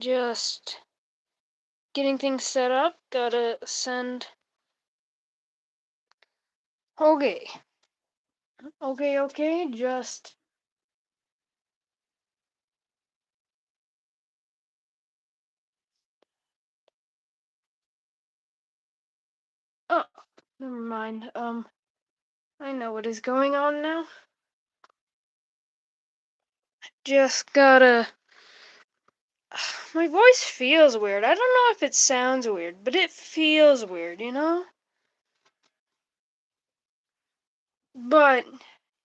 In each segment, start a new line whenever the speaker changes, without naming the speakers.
Just getting things set up. Gotta send. Okay. Okay. Just. Oh, never mind. I know what is going on now. Just gotta. My voice feels weird. I don't know if it sounds weird, but it feels weird, you know? But,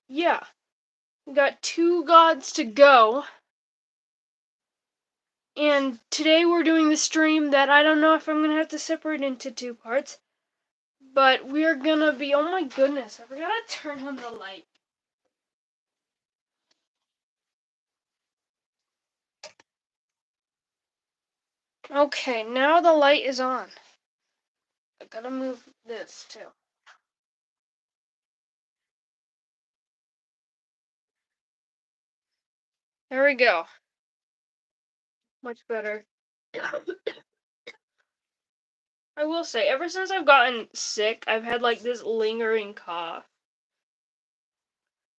yeah. We got 2 gods to go. And today we're doing the stream that I don't know if I'm gonna have to separate into 2 parts. But we're gonna be. Oh my goodness, I forgot to turn on the light. Okay, now the light is on. I gotta move this too. There we go. Much better. I will say, ever since I've gotten sick, I've had like this lingering cough,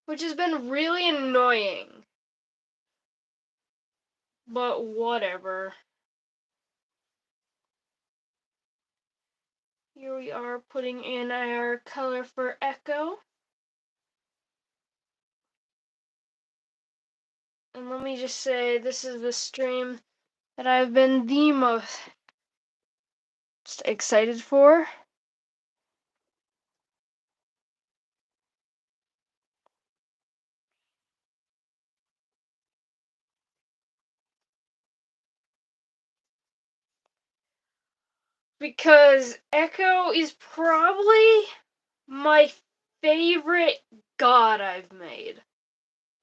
which has been really annoying. But whatever. Here we are putting in our color for Echo. And let me just say, this is the stream that I've been the most excited for. Because Echo is probably my favorite god I've made.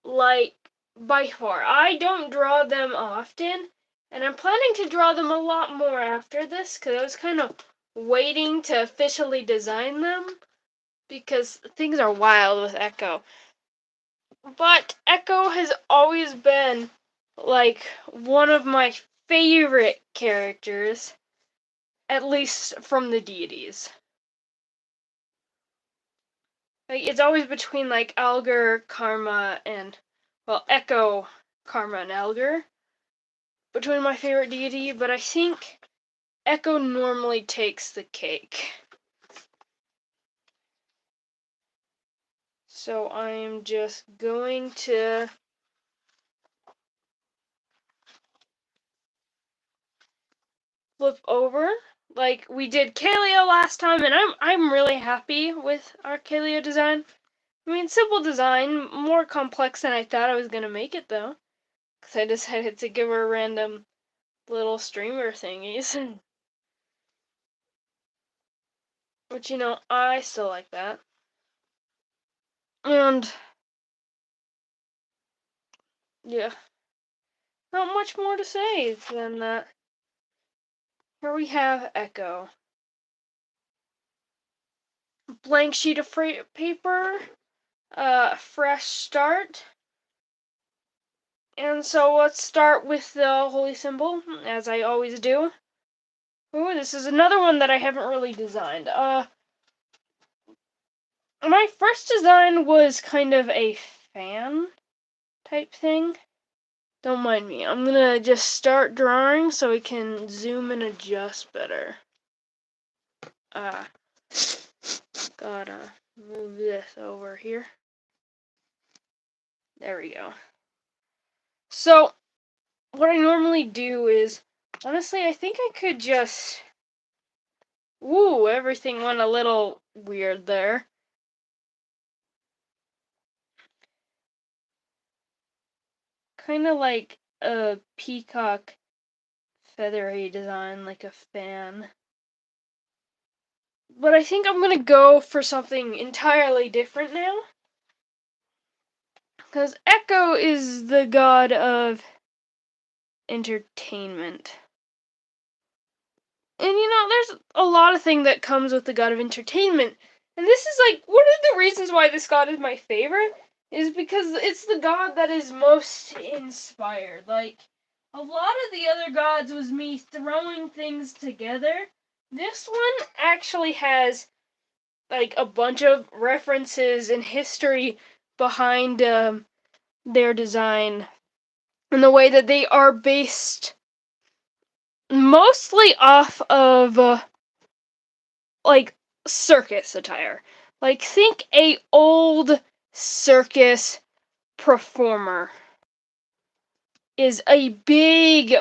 Like, by far. I don't draw them often, and I'm planning to draw them a lot more after this, because I was kind of waiting to officially design them, because things are wild with Echo. But Echo has always been, like, one of my favorite characters, at least from the deities. Like, it's always between, like, Alger, Karma, and, well, Echo, Karma, and Alger. Between my favorite deity, but I think Echo normally takes the cake. So I'm just going to flip over like we did Kalia last time, and I'm really happy with our Kalia design. I mean, simple design, more complex than I thought I was gonna make it though, because I decided to give her random little streamer thingies. Which, you know, I still like that. And yeah, not much more to say than that. Here we have Echo. Blank sheet of paper, fresh start. And so let's start with the holy symbol, as I always do. Ooh, this is another one that I haven't really designed. My first design was kind of a fan type thing. Don't mind me. I'm gonna just start drawing so we can zoom and adjust better. Gotta move this over here. There we go. So, what I normally do is, honestly, I think I could just... Woo, everything went a little weird there. Kind of like a peacock feathery design, like a fan. But I think I'm gonna go for something entirely different now. Because Echo is the god of entertainment. And you know, there's a lot of things that comes with the god of entertainment. And this is like one of the reasons why this god is my favorite, is because it's the god that is most inspired. Like, A lot of the other gods was me throwing things together. This one actually has like a bunch of references and history behind their design and the way that they are based mostly off of like circus attire. Like think a old circus performer is a big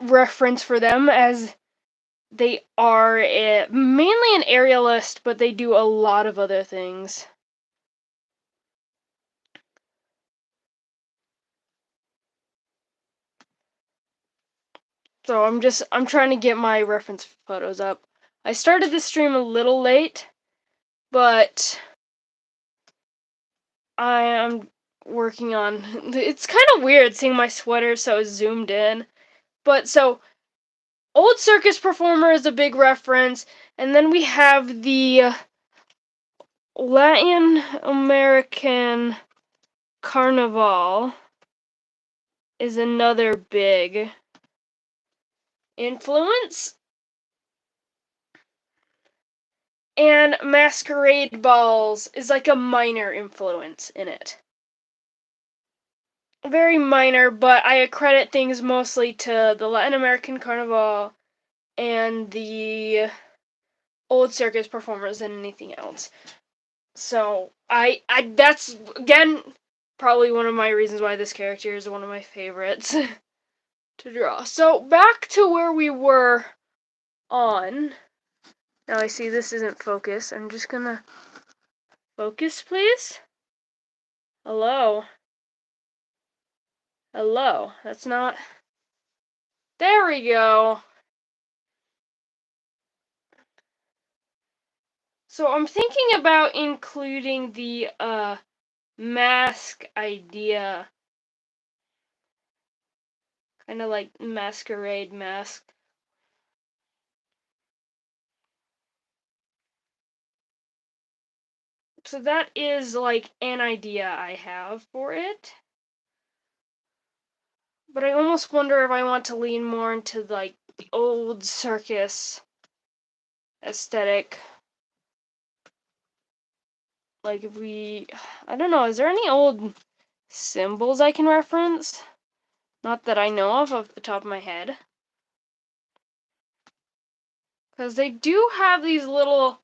reference for them as they are mainly an aerialist, but they do a lot of other things. So I'm trying to get my reference photos up. I started this stream a little late, but I am working on. It's kind of weird seeing my sweater so zoomed in. But so old circus performer is a big reference, and then we have the Latin American carnival is another big influence. And masquerade balls is like a minor influence in it. Very minor, but I accredit things mostly to the Latin American carnival and the old circus performers than anything else. So I that's again probably one of my reasons why this character is one of my favorites to draw. So back to where we were on. Now I see this isn't focused. I'm just gonna focus, please. Hello. Hello. That's not. There we go. So I'm thinking about including the mask idea. Kind of like masquerade mask. So that is like an idea I have for it. But I almost wonder if I want to lean more into like the old circus aesthetic. Like if I don't know, is there any old symbols I can reference? Not that I know of off the top of my head. Because they do have these little,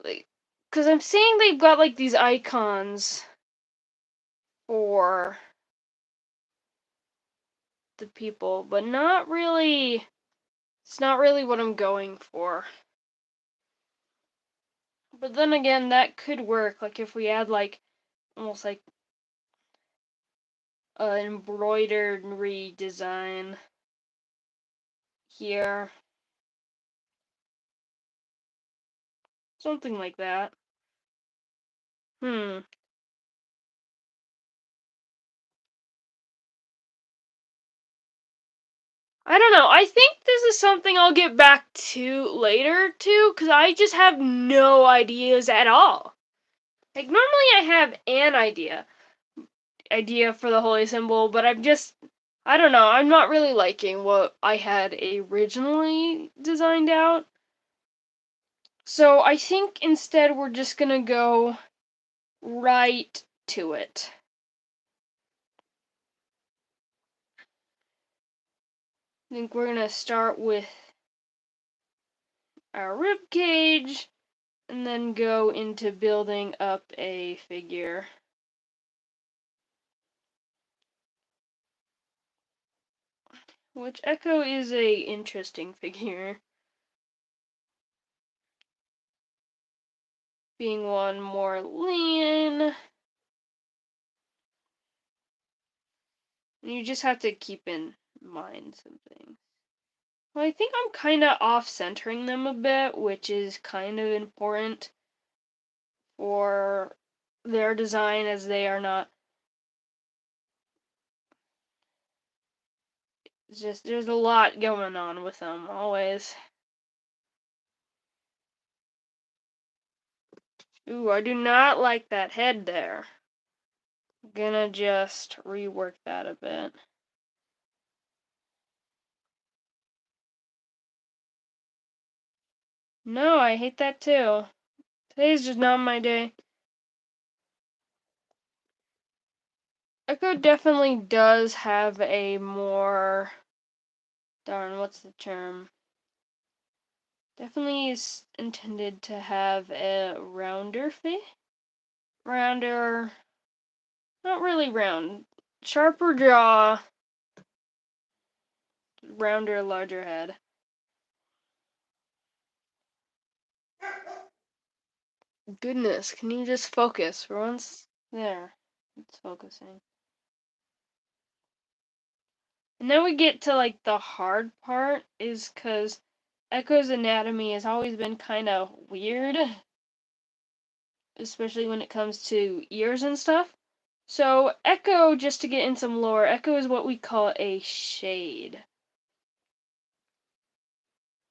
like, because I'm seeing they've got like these icons for the people, but not really, it's not really what I'm going for. But then again, that could work, like if we add like, almost like an embroidery design here. Something like that. I don't know. I think this is something I'll get back to later too, because I just have no ideas at all. Like normally I have an idea for the holy symbol, but I don't know, I'm not really liking what I had originally designed out. So I think instead we're just gonna go right to it. I think we're gonna start with our rib cage and then go into building up a figure. Which Echo is a interesting figure. Being one more lean. You just have to keep in mind some things. Well, I think I'm kind of off-centering them a bit, which is kind of important for their design as they are not. It's just, there's a lot going on with them, always. Ooh, I do not like that head there. I'm gonna just rework that a bit. No, I hate that too. Today's just not my day. Echo definitely does have a more... Darn, what's the term? Definitely is intended to have a rounder face. Rounder... Not really round. Sharper jaw. Rounder, larger head. Goodness, can you just focus for once? There. It's focusing. And then we get to like the hard part is because Echo's anatomy has always been kind of weird, especially when it comes to ears and stuff. So Echo, just to get in some lore, Echo is what we call a shade.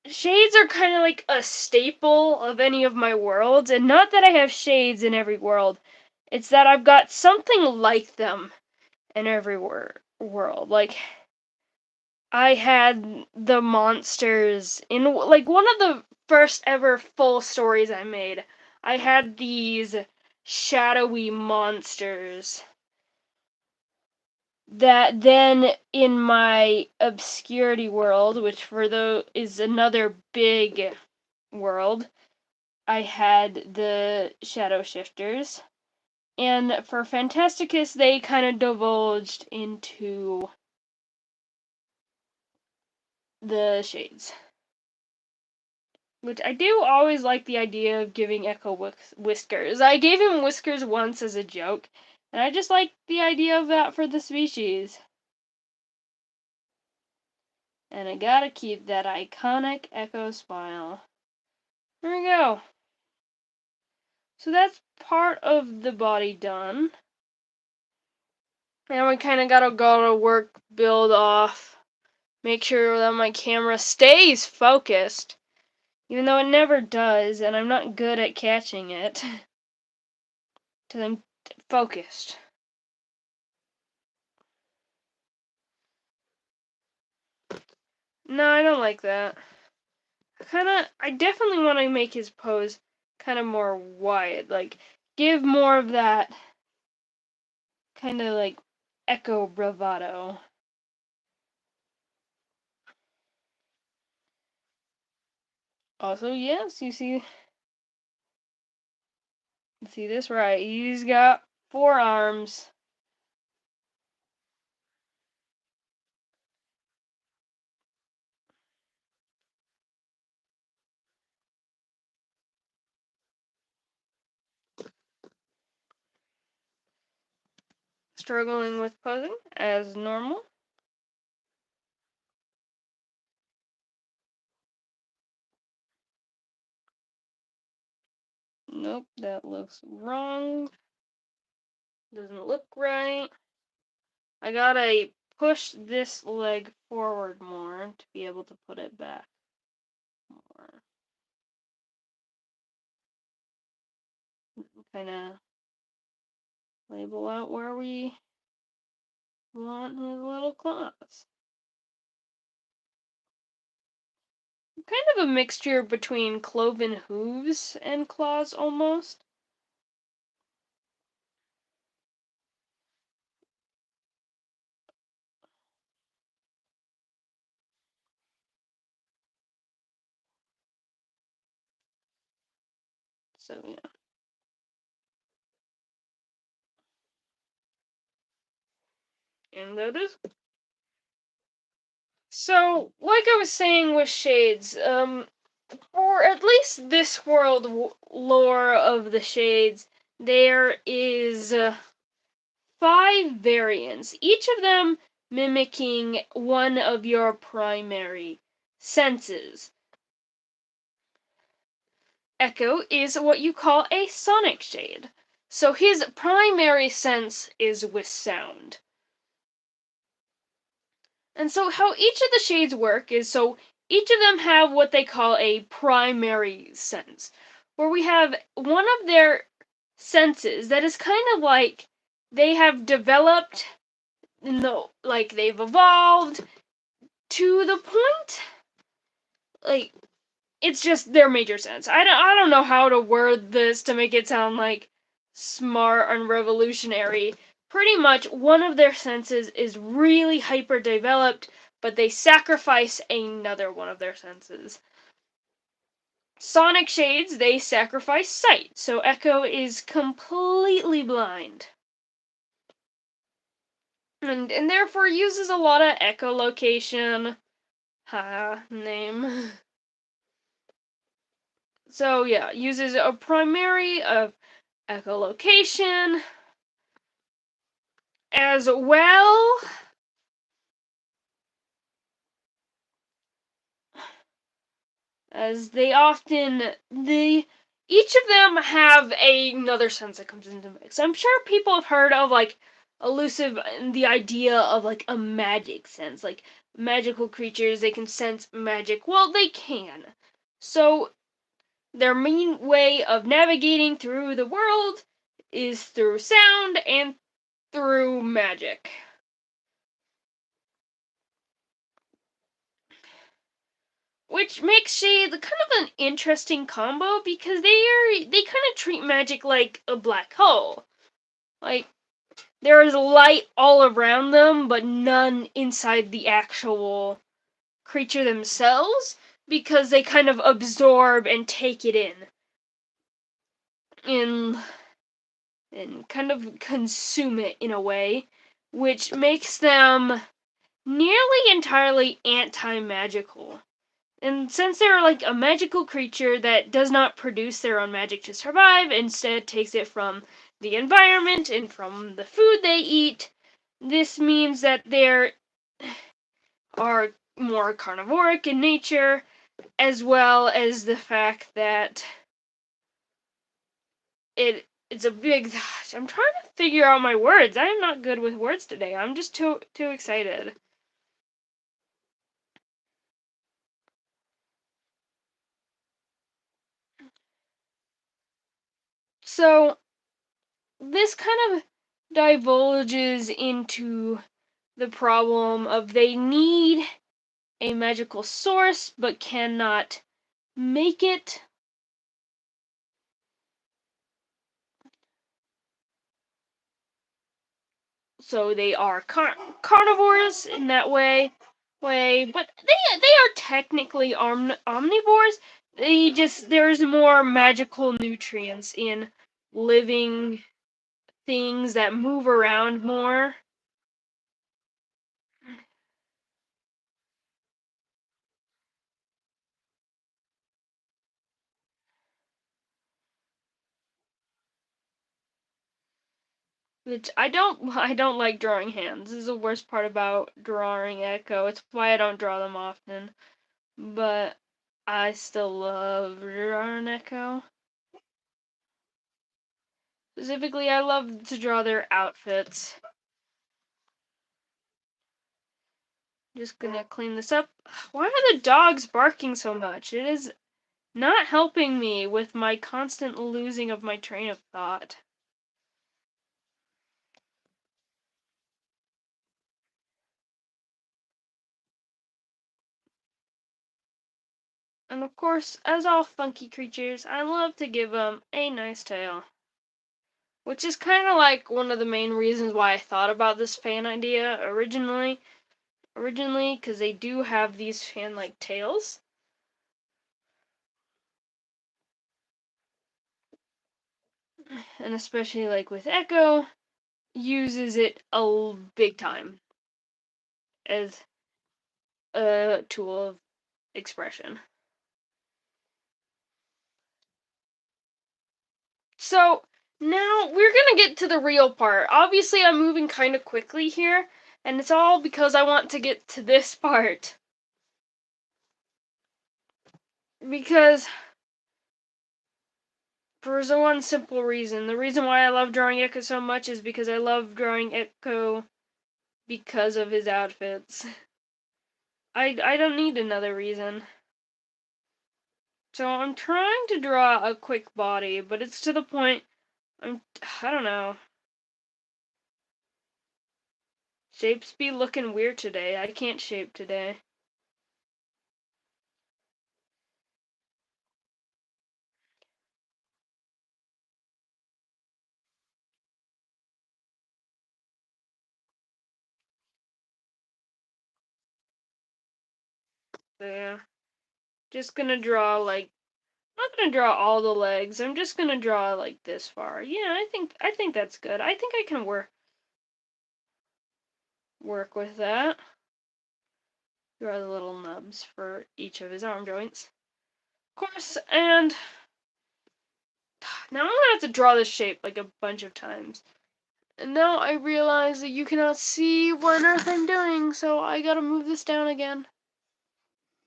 Shades are kind of like a staple of any of my worlds, and not that I have shades in every world, it's that I've got something like them in every world. Like, I had the monsters in, like, one of the first ever full stories I made. I had these shadowy monsters that then in my obscurity world, which for the is another big world, I had the shadow shifters. And for Phantaticus, they kind of divulged into the shades. Which I do always like the idea of giving Echo whiskers. I gave him whiskers once as a joke, and I just like the idea of that for the species. And I gotta keep that iconic Echo smile. There we go. So that's part of the body done. Now we kind of gotta go to work, build off, make sure that my camera stays focused, even though it never does, and I'm not good at catching it. Because I'm focused. No, I don't like that. I definitely want to make his pose kind of more wide, like give more of that kind of like Echo bravado. Also, yes, you see this right? He's got 4 arms. Struggling with posing as normal. Nope, that looks wrong. Doesn't look right. I gotta push this leg forward more to be able to put it back more. Kind of label out where we want his little claws. Kind of a mixture between cloven hooves and claws almost. So yeah. And there it is. So, like I was saying with shades, for at least this world lore of the shades, there is 5 variants, each of them mimicking one of your primary senses. Echo is what you call a sonic shade, so his primary sense is with sound. And so how each of the shades work is, so each of them have what they call a primary sense, where we have one of their senses that is kind of like they have developed like they've evolved to the point, like it's just their major sense. I don't know how to word this to make it sound like smart and revolutionary. Pretty much one of their senses is really hyper developed, but they sacrifice another one of their senses. Sonic shades, they sacrifice sight, so Echo is completely blind. And therefore uses a lot of echolocation. Name. So yeah, uses a primary of echolocation as well as each of them have another sense that comes into the mix. I'm sure people have heard of like elusive the idea of like a magic sense, like magical creatures, they can sense magic. Well, they can. So their main way of navigating through the world is through sound and through magic. Which makes Shade kind of an interesting combo because they kind of treat magic like a black hole. Like there is light all around them, but none inside the actual creature themselves because they kind of absorb and take it in and kind of consume it in a way, which makes them nearly entirely anti-magical. And since they're like a magical creature that does not produce their own magic to survive, instead takes it from the environment and from the food they eat, this means that they are more carnivoric in nature, as well as the fact that it's a big. I'm trying to figure out my words. I am not good with words today. I'm just too excited. So this kind of divulges into the problem of they need a magical source but cannot make it. So they are carnivores in that way, but they are technically omnivores. There's more magical nutrients in living things that move around more. Which I don't like drawing hands. This is the worst part about drawing Echo. It's why I don't draw them often. But I still love drawing Echo. Specifically, I love to draw their outfits. Just gonna clean this up. Why are the dogs barking so much? It is not helping me with my constant losing of my train of thought. And of course, as all funky creatures, I love to give them a nice tail. Which is kind of like one of the main reasons why I thought about this fan idea originally. Because they do have these fan-like tails. And especially like with Echo, uses it a big time as a tool of expression. So now we're gonna get to the real part. Obviously, I'm moving kind of quickly here, and it's all because I want to get to this part. Because for the one simple reason. The reason why I love drawing Echo so much is because I love drawing Echo because of his outfits. I don't need another reason. So I'm trying to draw a quick body, but it's to the point I don't know. Shapes be looking weird today. I can't shape today. there. Just gonna draw like, I'm not gonna draw all the legs. I'm just gonna draw like this far. Yeah, I think that's good. I think I can work with that. Draw the little nubs for each of his arm joints. Of course, and now I'm gonna have to draw this shape like a bunch of times. And now I realize that you cannot see what on earth I'm doing, so I gotta move this down again.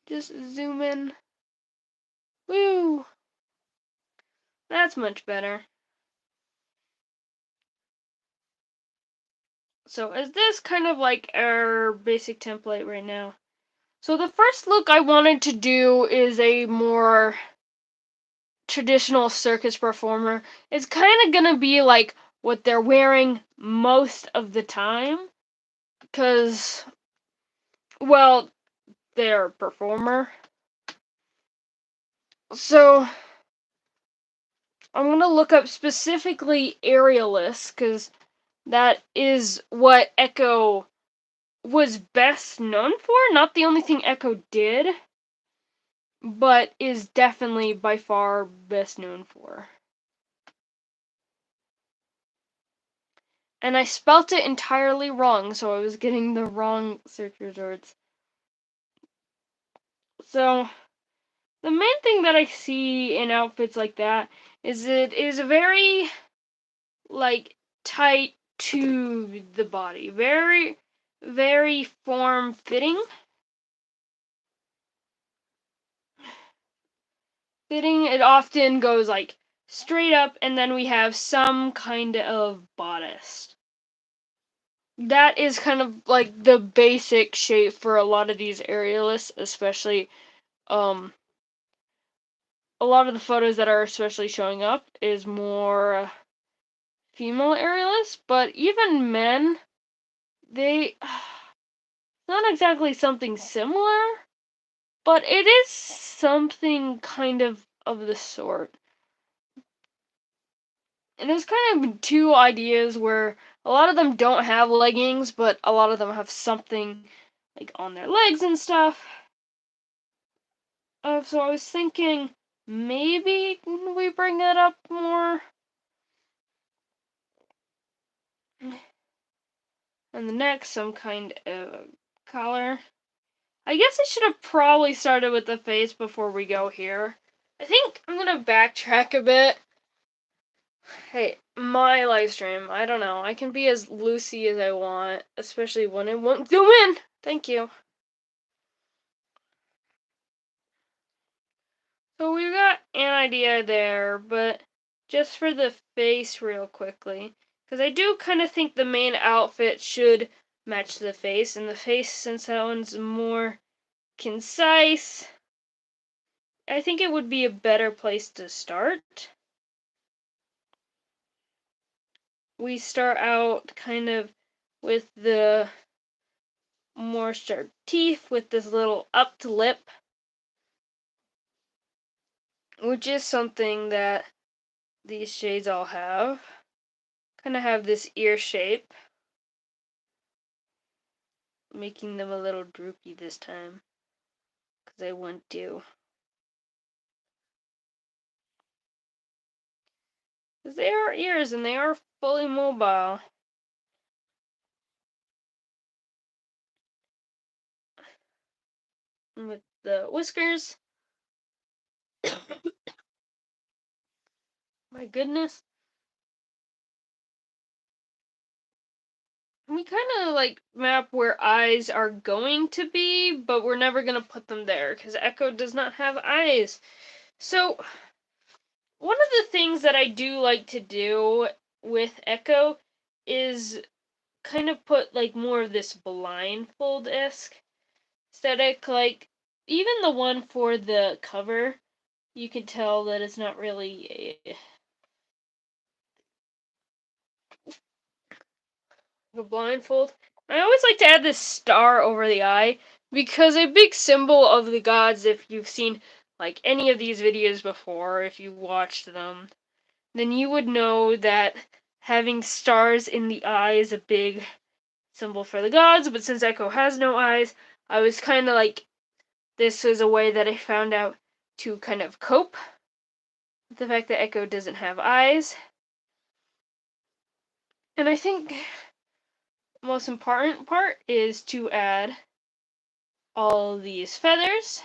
Just zoom in. Woo! That's much better. So is this kind of like our basic template right now? So the first look I wanted to do is a more traditional circus performer. It's kind of gonna be like what they're wearing most of the time. Because, well, they're a performer. So I'm gonna look up specifically aerialists, because that is what Echo was best known for. Not the only thing Echo did, but is definitely by far best known for. And I spelt it entirely wrong, so I was getting the wrong search results. So the main thing that I see in outfits like that is it is very like tight to the body, very very form fitting. It often goes like straight up, and then we have some kind of bodice. That is kind of like the basic shape for a lot of these aerialists, especially a lot of the photos that are especially showing up is more female aerialists, but even men, they not exactly something similar, but it is something kind of the sort. And there's kind of two ideas where a lot of them don't have leggings, but a lot of them have something like on their legs and stuff. So I was thinking maybe we bring it up more. And the neck, some kind of collar. I guess I should have probably started with the face before we go here. I think I'm gonna backtrack a bit. Hey, my live stream, I don't know. I can be as loosey as I want, especially when it won't zoom in. Thank you. So we've got an idea there, but just for the face real quickly, because I do kind of think the main outfit should match the face, and the face, since that one's more concise, I think it would be a better place to start. We start out kind of with the more sharp teeth with this little upped lip, which is something that these shades all have. Kind of have this ear shape, making them a little droopy this time, because I want to. Because they are ears and they are fully mobile. And with the whiskers, my goodness. We kind of like map where eyes are going to be, but we're never going to put them there because Echo does not have eyes. So, one of the things that I do like to do with Echo is kind of put like more of this blindfold-esque aesthetic. Like, even the one for the cover, you can tell that it's not really a blindfold. I always like to add this star over the eye because a big symbol of the gods, if you've seen like any of these videos before, if you watched them, then you would know that having stars in the eye is a big symbol for the gods, but since Echo has no eyes, I was kind of like this is a way that I found out to kind of cope with the fact that Echo doesn't have eyes. And I think the most important part is to add all these feathers,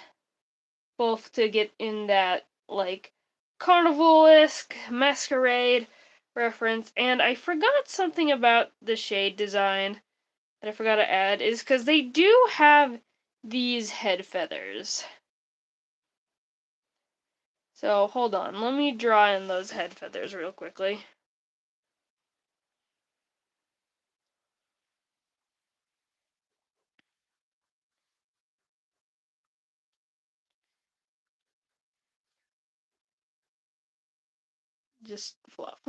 both to get in that like carnival-esque masquerade reference. And I forgot something about the shade design that I forgot to add, is because they do have these head feathers. So hold on, let me draw in those head feathers real quickly. Just fluff.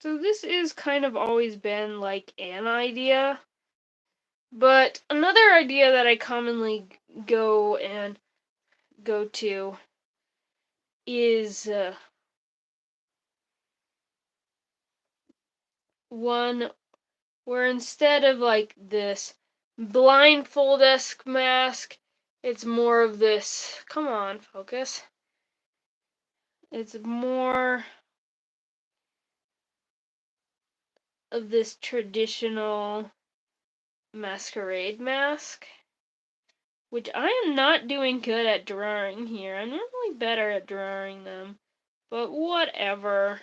So this is kind of always been like an idea, but another idea that I commonly go to is one where instead of like this blindfold-esque mask, it's more of this, come on, focus. It's more of this traditional masquerade mask, which I am not doing good at drawing here. I'm normally better at drawing them, but whatever.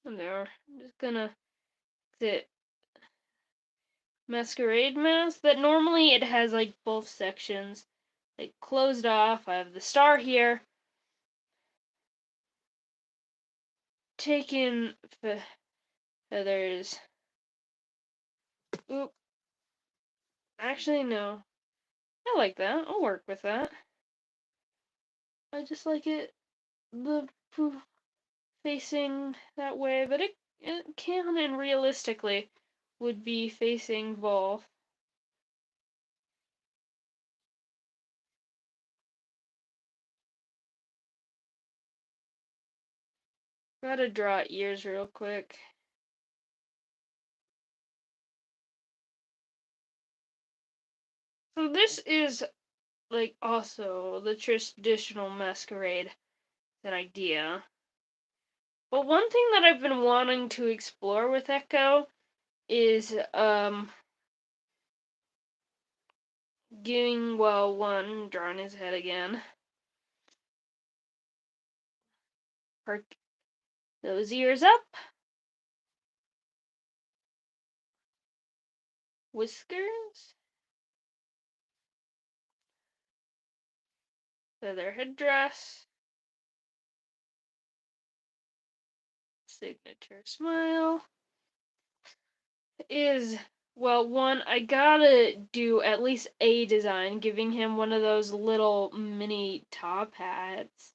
And there, I'm just gonna sit masquerade mask that normally it has like both sections like closed off. I have the star here. Taking feathers. Oop. Actually, no. I like that. I'll work with that. I just like it the poof facing that way, but it can and realistically would be facing both. Gotta draw ears real quick. So this is like also the traditional masquerade, an idea. But one thing that I've been wanting to explore with Echo is giving, well, one, drawing his head again. Perk those ears up. Whiskers. Feather headdress. Signature smile. Is, well, one, I gotta do at least a design, giving him one of those little mini top hats.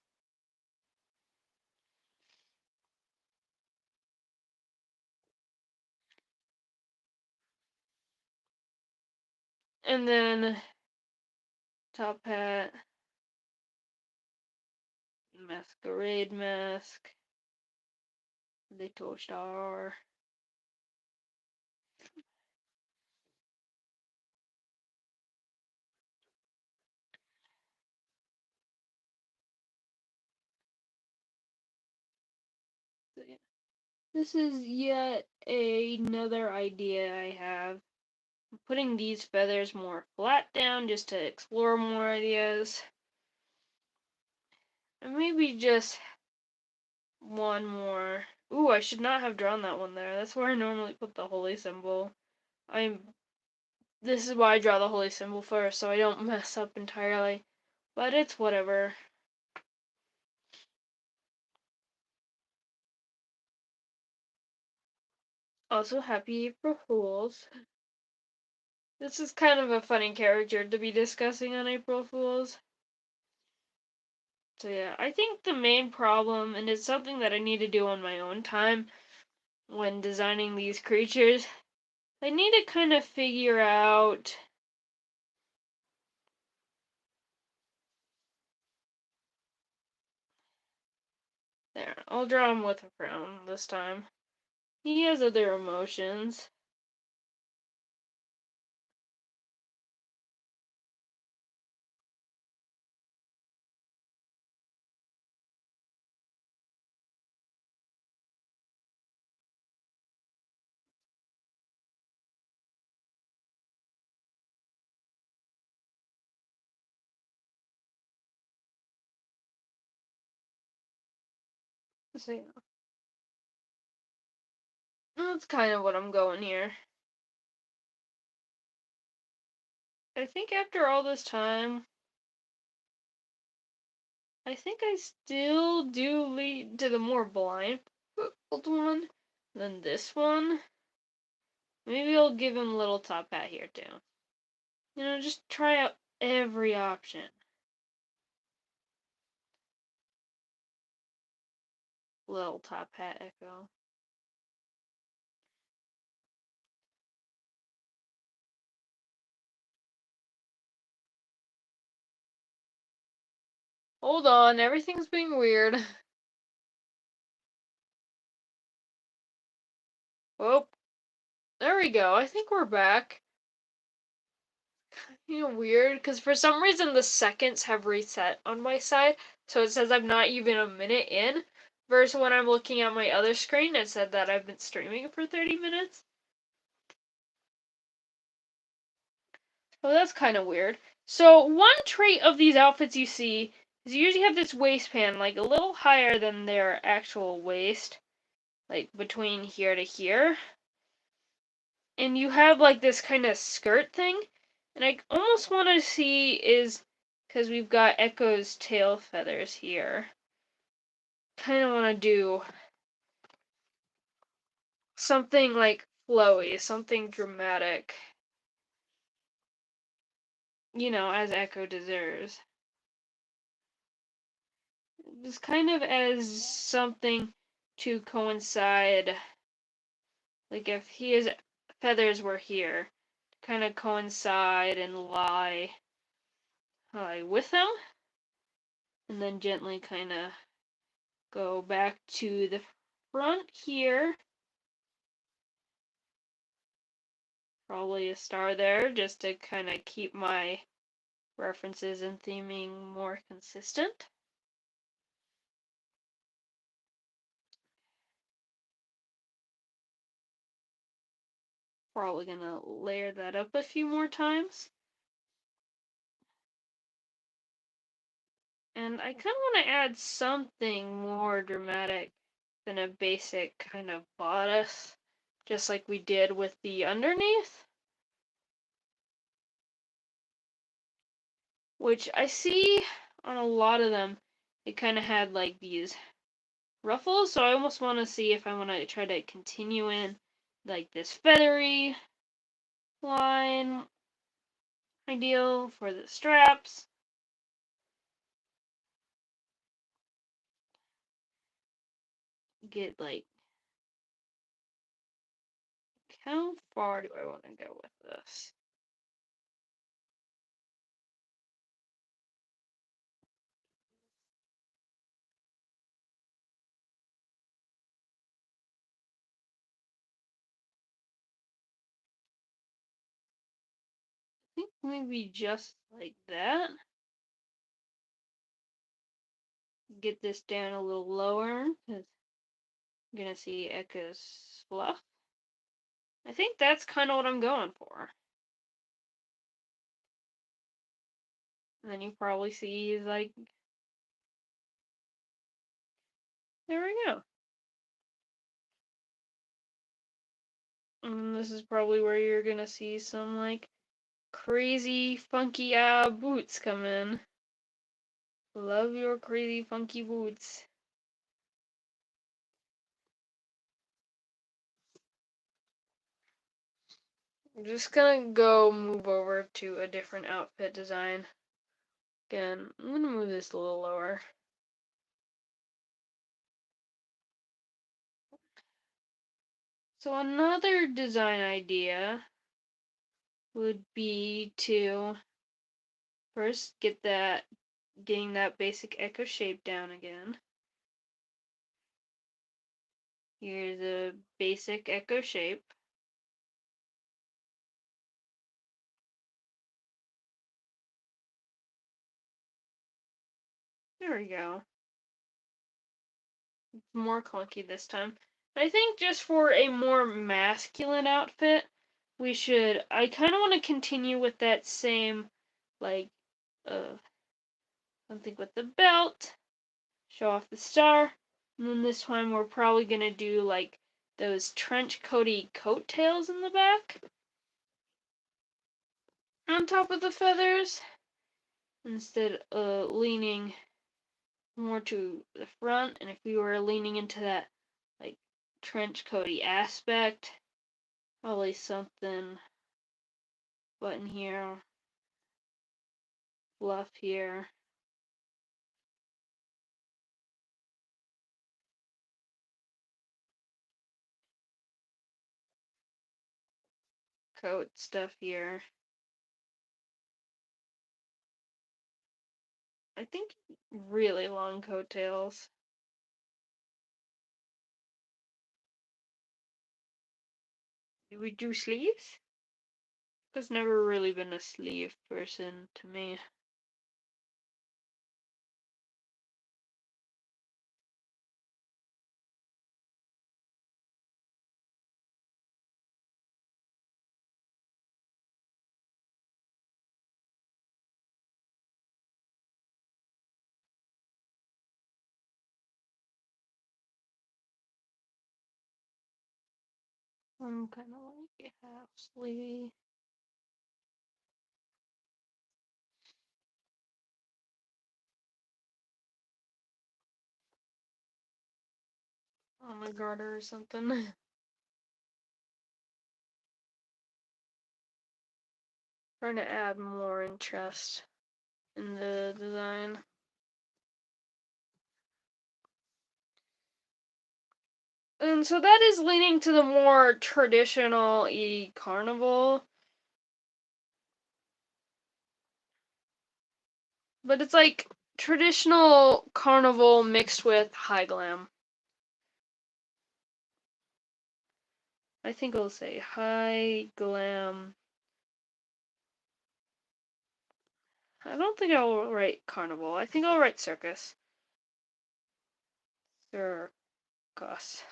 And then top hat, masquerade mask, little star. So, yeah. This is yet another idea I have. I'm putting these feathers more flat down just to explore more ideas. And maybe just one more. Ooh, I should not have drawn that one there. That's where I normally put the holy symbol. This is why I draw the holy symbol first, so I don't mess up entirely. But it's whatever. Also, happy April Fools. This is kind of a funny character to be discussing on April Fools. So yeah, I think the main problem, and it's something that I need to do on my own time when designing these creatures, I need to kind of figure out there. I'll draw him with a frown this time. He has other emotions. So yeah, that's kind of what I'm going here. I think after all this time, I think I still do lead to the more blindfold one than this one. Maybe I'll give him a little top hat here too. Just try out every option. Little top hat echo. Hold on, everything's being weird. Oh, there we go. I think we're back. Weird, because for some reason the seconds have reset on my side, so it says I'm not even a minute in, versus when I'm looking at my other screen, it said that I've been streaming for 30 minutes. Oh, that's kind of weird. So, one trait of these outfits you see is you usually have this waistband, like, a little higher than their actual waist, like, between here to here. And you have, like, this kind of skirt thing. And I almost want to see is, because we've got Echo's tail feathers here, kind of want to do something, like, flowy, something dramatic. As Echo deserves. Just kind of as something to coincide, like if his feathers were here, kind of coincide and lie with them, and then gently kind of go back to the front here. Probably a star there just to kind of keep my references and theming more consistent. Probably gonna layer that up a few more times. And I kind of want to add something more dramatic than a basic kind of bodice, just like we did with the underneath. Which I see on a lot of them, it kind of had like these ruffles, so I almost want to see if I want to try to continue in like this feathery line ideal for the straps. Get like, how far do I want to go with this? I think maybe just like that. Get this down a little lower because I'm gonna see Echo's fluff. I think that's kind of what I'm going for. And then you probably see like, there we go. And this is probably where you're gonna see some like crazy funky boots come in. Love your crazy funky boots. I'm just gonna move over to a different outfit design. Again, I'm gonna move this a little lower. So another design idea would be to first getting that basic echo shape down again. Here's a basic echo shape. There we go. More clunky this time. I think just for a more masculine outfit, I kind of want to continue with that same, like, something with the belt, show off the star, And then this time we're probably gonna do like those trench coaty coattails in the back on top of the feathers instead of leaning more to the front. And if we were leaning into that like trench coaty aspect, probably something button here, fluff here. Coat stuff here. I think really long coattails. Do we do sleeves? Because never really been a sleeve person to me. I'm kind of like a half sleeve. On a garter or something. Trying to add more interest in the design. And so that is leaning to the more traditional carnival. But it's like traditional carnival mixed with high glam. I think I'll say high glam. I don't think I'll write carnival. I think I'll write circus. Circus.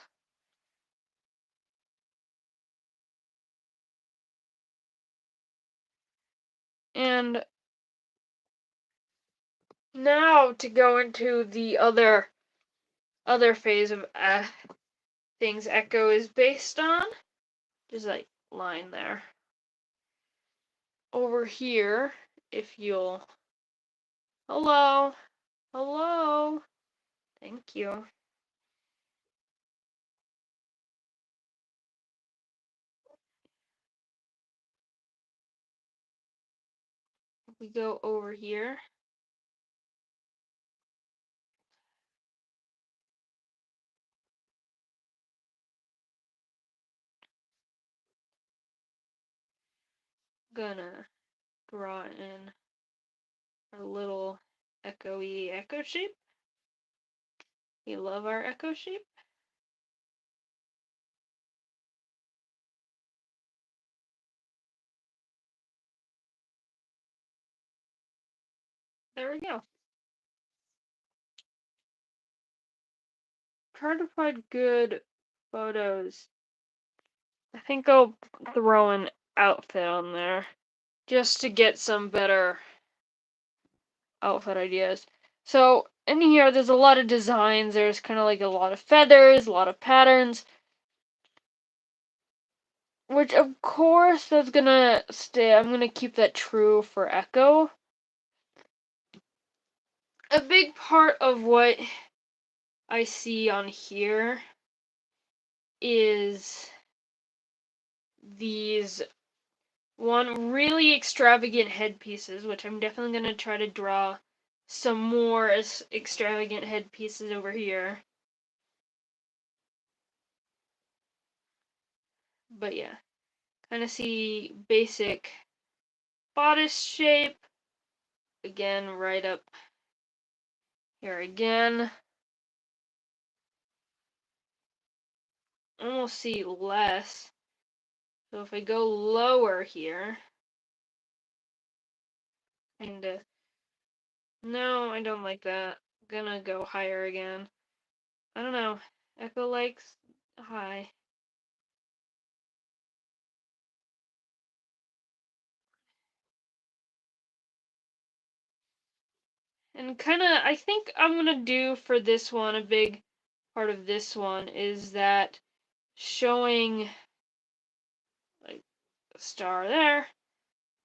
And now to go into the other phase of things Echo is based on. Just like line there. Over here, if you'll. Hello. Hello. Thank you. If we go over here. Gonna draw in our little echoey echo shape. We love our echo shape. There we go. Try to find good photos. I think I'll throw an outfit on there just to get some better outfit ideas. So in here, there's a lot of designs. There's kind of like a lot of feathers, a lot of patterns, which of course that's gonna stay. I'm gonna keep that true for Echo. A big part of what I see on here is these one really extravagant headpieces, which I'm definitely going to try to draw some more extravagant headpieces over here. But yeah, kind of see basic bodice shape. Again, right up here again. Almost see less. So if I go lower here, kinda. No, I don't like that. I'm gonna go higher again. I don't know. Echo likes high. And kind of, I think I'm gonna do for this one a big part of this one is that showing like a star there,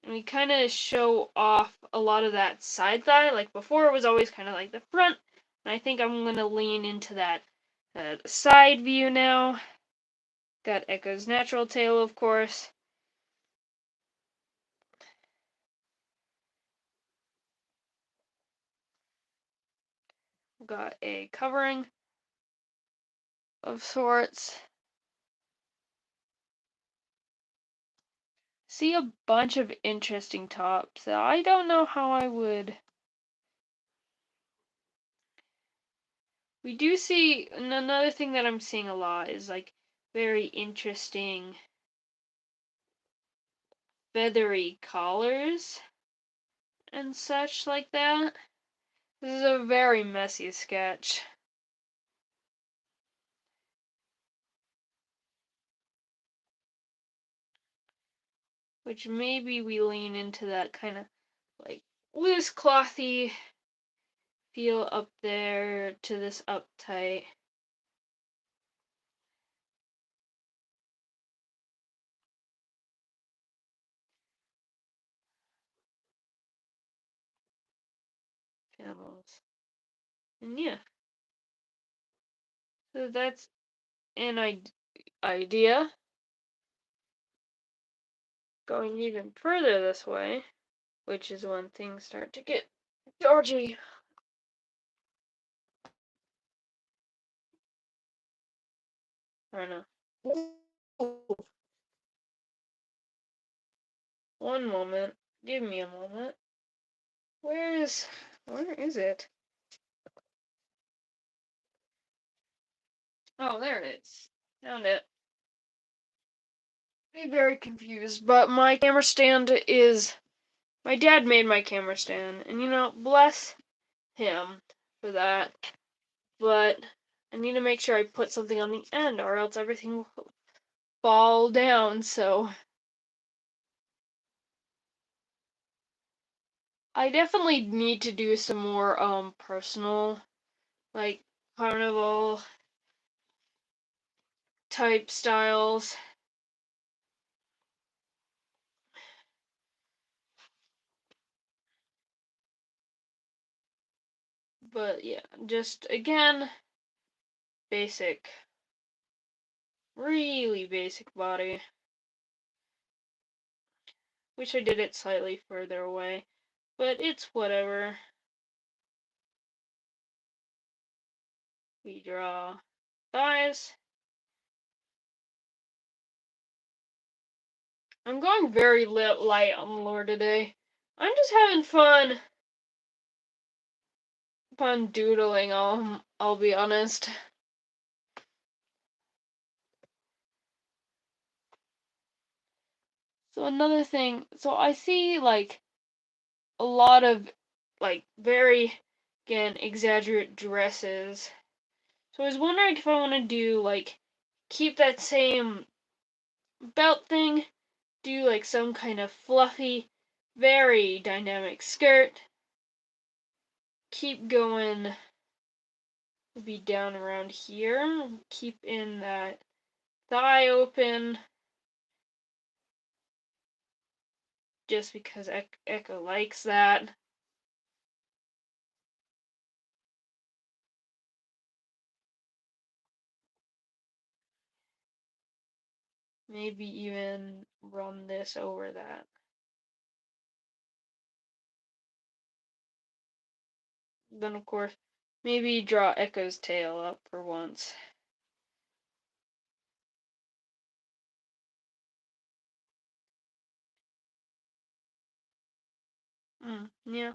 and we kind of show off a lot of that side thigh. Like before, it was always kind of like the front, and I think I'm gonna lean into that side view now. Got Echo's natural tail, of course. Got a covering of sorts. See a bunch of interesting tops. I don't know how I would. We do see another thing that I'm seeing a lot is like very interesting feathery collars and such like that. This is a very messy sketch. Which maybe we lean into that kind of like loose clothy feel up there to this uptight. Panels. And yeah. So that's an idea. Going even further this way, which is when things start to get dodgy. I don't know. One moment. Give me a moment. Where is it? Oh, there it is. Found it. I'm very confused, but my camera stand is. My dad made my camera stand, and bless him for that. But I need to make sure I put something on the end, or else everything will fall down, so. I definitely need to do some more personal, like, carnival type styles. But yeah, just again, basic. Really basic body. Wish I did it slightly further away, but it's whatever. We draw thighs. I'm going very light on the lore today. I'm just having fun doodling. I'll be honest. So another thing, so I see like a lot of like very again exaggerate dresses. So I was wondering if I want to do like keep that same belt thing, do like some kind of fluffy, very dynamic skirt. Keep going, be down around here. Keep in that thigh open, just because Echo likes that. Maybe even run this over that. Then, of course, maybe draw Echo's tail up for once. Yeah.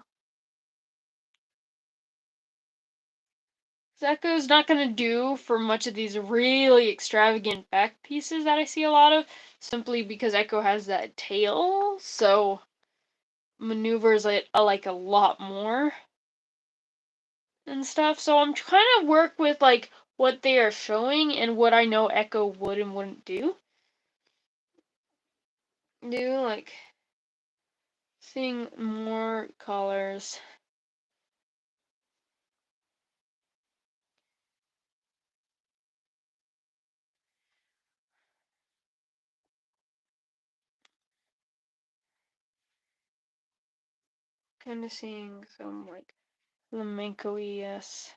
Echo's not going to do for much of these really extravagant back pieces that I see a lot of, simply because Echo has that tail, so maneuvers it like a lot more and stuff. So I'm trying to work with like what they are showing and what I know Echo would and wouldn't do. Like seeing more colors. kind of seeing some like flamenco-y, yes.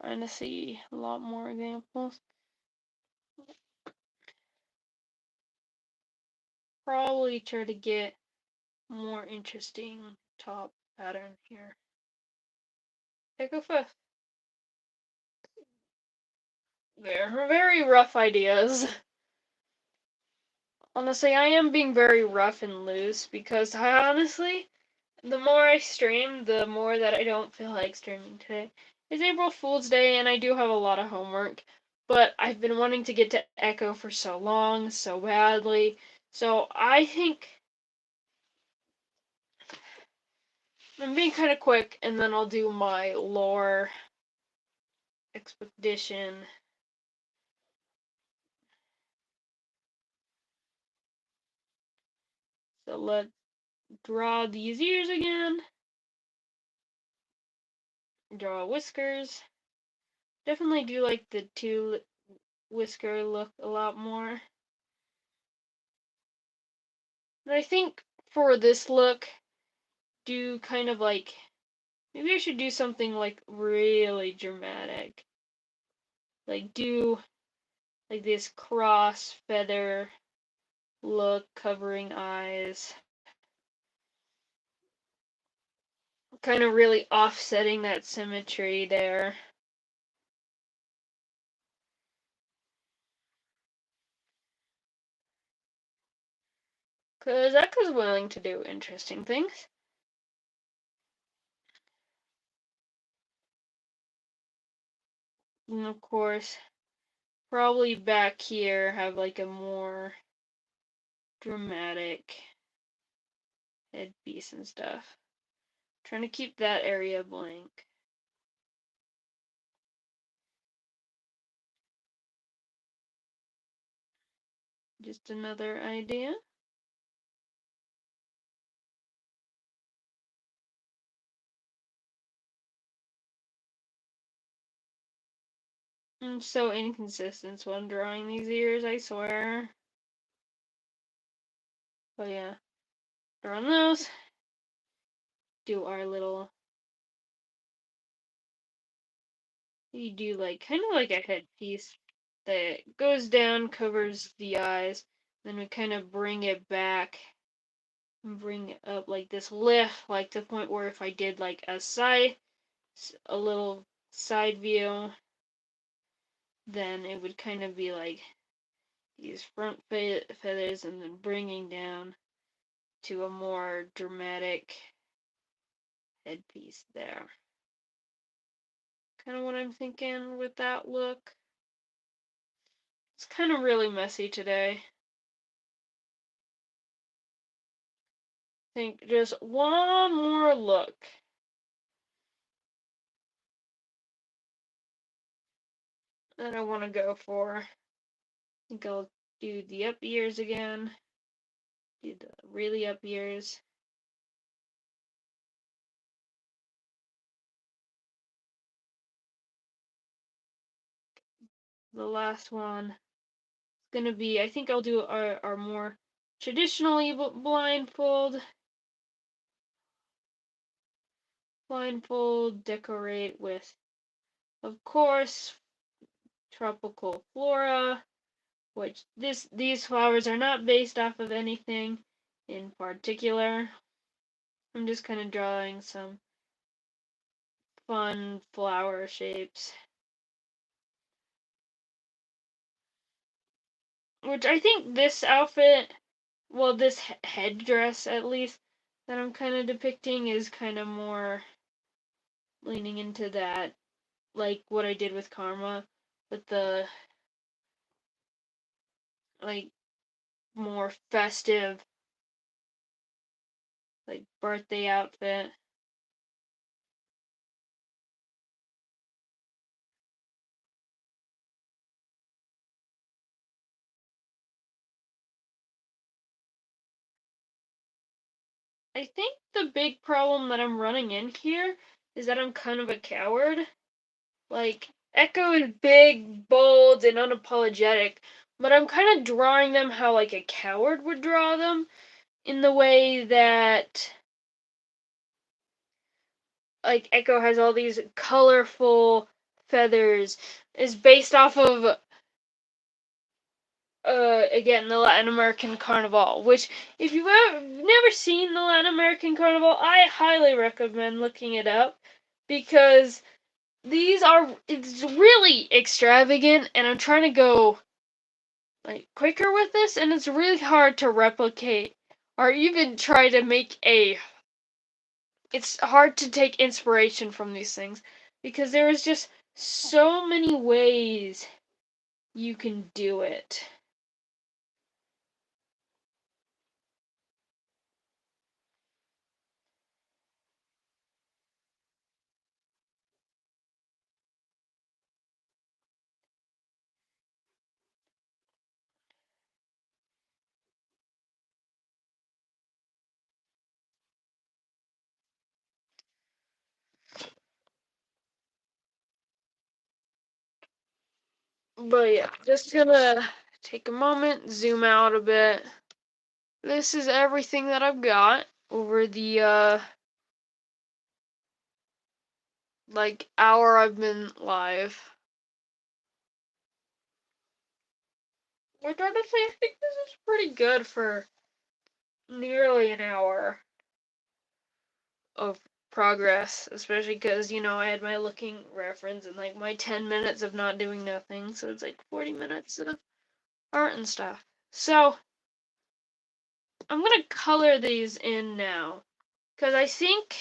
Trying to see a lot more examples. Probably try to get more interesting top pattern here. Echo fifth. They're very rough ideas. Honestly, I am being very rough and loose because honestly, the more I stream, the more that I don't feel like streaming today. It's April Fool's Day and I do have a lot of homework, but I've been wanting to get to Echo for so long, so badly. So I think I'm being kind of quick and then I'll do my lore expedition. So let's draw these ears again. Draw whiskers. Definitely do like the two whisker look a lot more. And I think for this look, do kind of like, maybe I should do something like really dramatic. Like do like this cross feather look covering eyes. Kind of really offsetting that symmetry there. Because Echo's willing to do interesting things. And of course, probably back here have like a more dramatic headpiece and stuff. Trying to keep that area blank. Just another idea. I'm so inconsistent when drawing these ears, I swear. But yeah, drawing those. Do our little. You do like kind of like a headpiece that goes down, covers the eyes. Then we kind of bring it back and bring it up like this lift, like to the point where if I did like a little side view, then it would kind of be like these front feathers and then bringing down to a more dramatic headpiece there. Kind of what I'm thinking with that look. It's kind of really messy today. I think just one more look. That I want to go for. I think I'll do the up ears again. Do the really up ears. The last one is gonna be, I think I'll do our more traditionally blindfold. Blindfold, decorate with, of course, tropical flora, which these flowers are not based off of anything in particular. I'm just kind of drawing some fun flower shapes. Which I think this outfit, well, this headdress at least, that I'm kind of depicting is kind of more leaning into that, like what I did with Karma, with the, like, more festive, like, birthday outfit. I think the big problem that I'm running in here is that I'm kind of a coward. Like, Echo is big, bold, and unapologetic, but I'm kind of drawing them how like a coward would draw them, in the way that like Echo has all these colorful feathers, is based off of again, the Latin American Carnival, which if you've never seen the Latin American Carnival, I highly recommend looking it up, because it's really extravagant, and I'm trying to go like quicker with this, and it's really hard to replicate or even try to make it's hard to take inspiration from these things, because there is just so many ways you can do it. But yeah, just gonna take a moment, zoom out a bit. This is everything that I've got over the like hour I've been live. Which honestly, I think this is pretty good for nearly an hour of progress, especially because, I had my looking reference and like my 10 minutes of not doing nothing, so it's like 40 minutes of art and stuff. So, I'm gonna color these in now, because I think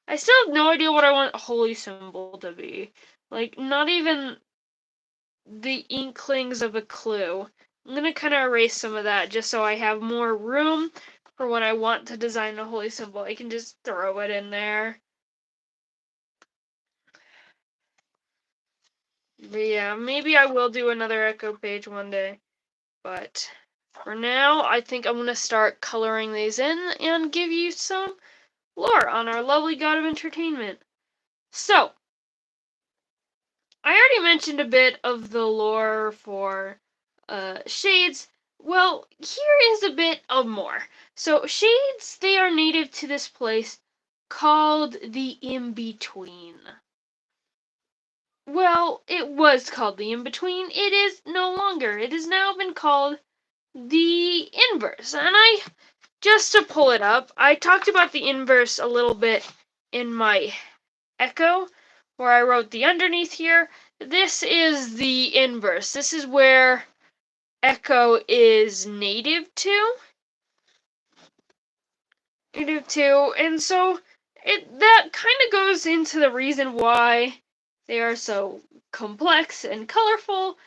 I still have no idea what I want a holy symbol to be. Like, not even the inklings of a clue. I'm gonna kind of erase some of that just so I have more room for when I want to design a holy symbol. I can just throw it in there. But yeah, maybe I will do another echo page one day. But for now, I think I'm gonna start coloring these in and give you some lore on our lovely god of entertainment. So, I already mentioned a bit of the lore for shades. Well, here is a bit of more. So, shades, they are native to this place called the In-Between. Well, it was called the In-Between. It is no longer. It has now been called the Inverse. And just to pull it up, I talked about the Inverse a little bit in my Echo, where I wrote the underneath here. This is the Inverse. This is where Echo is native to. And so that kind of goes into the reason why they are so complex and colorful,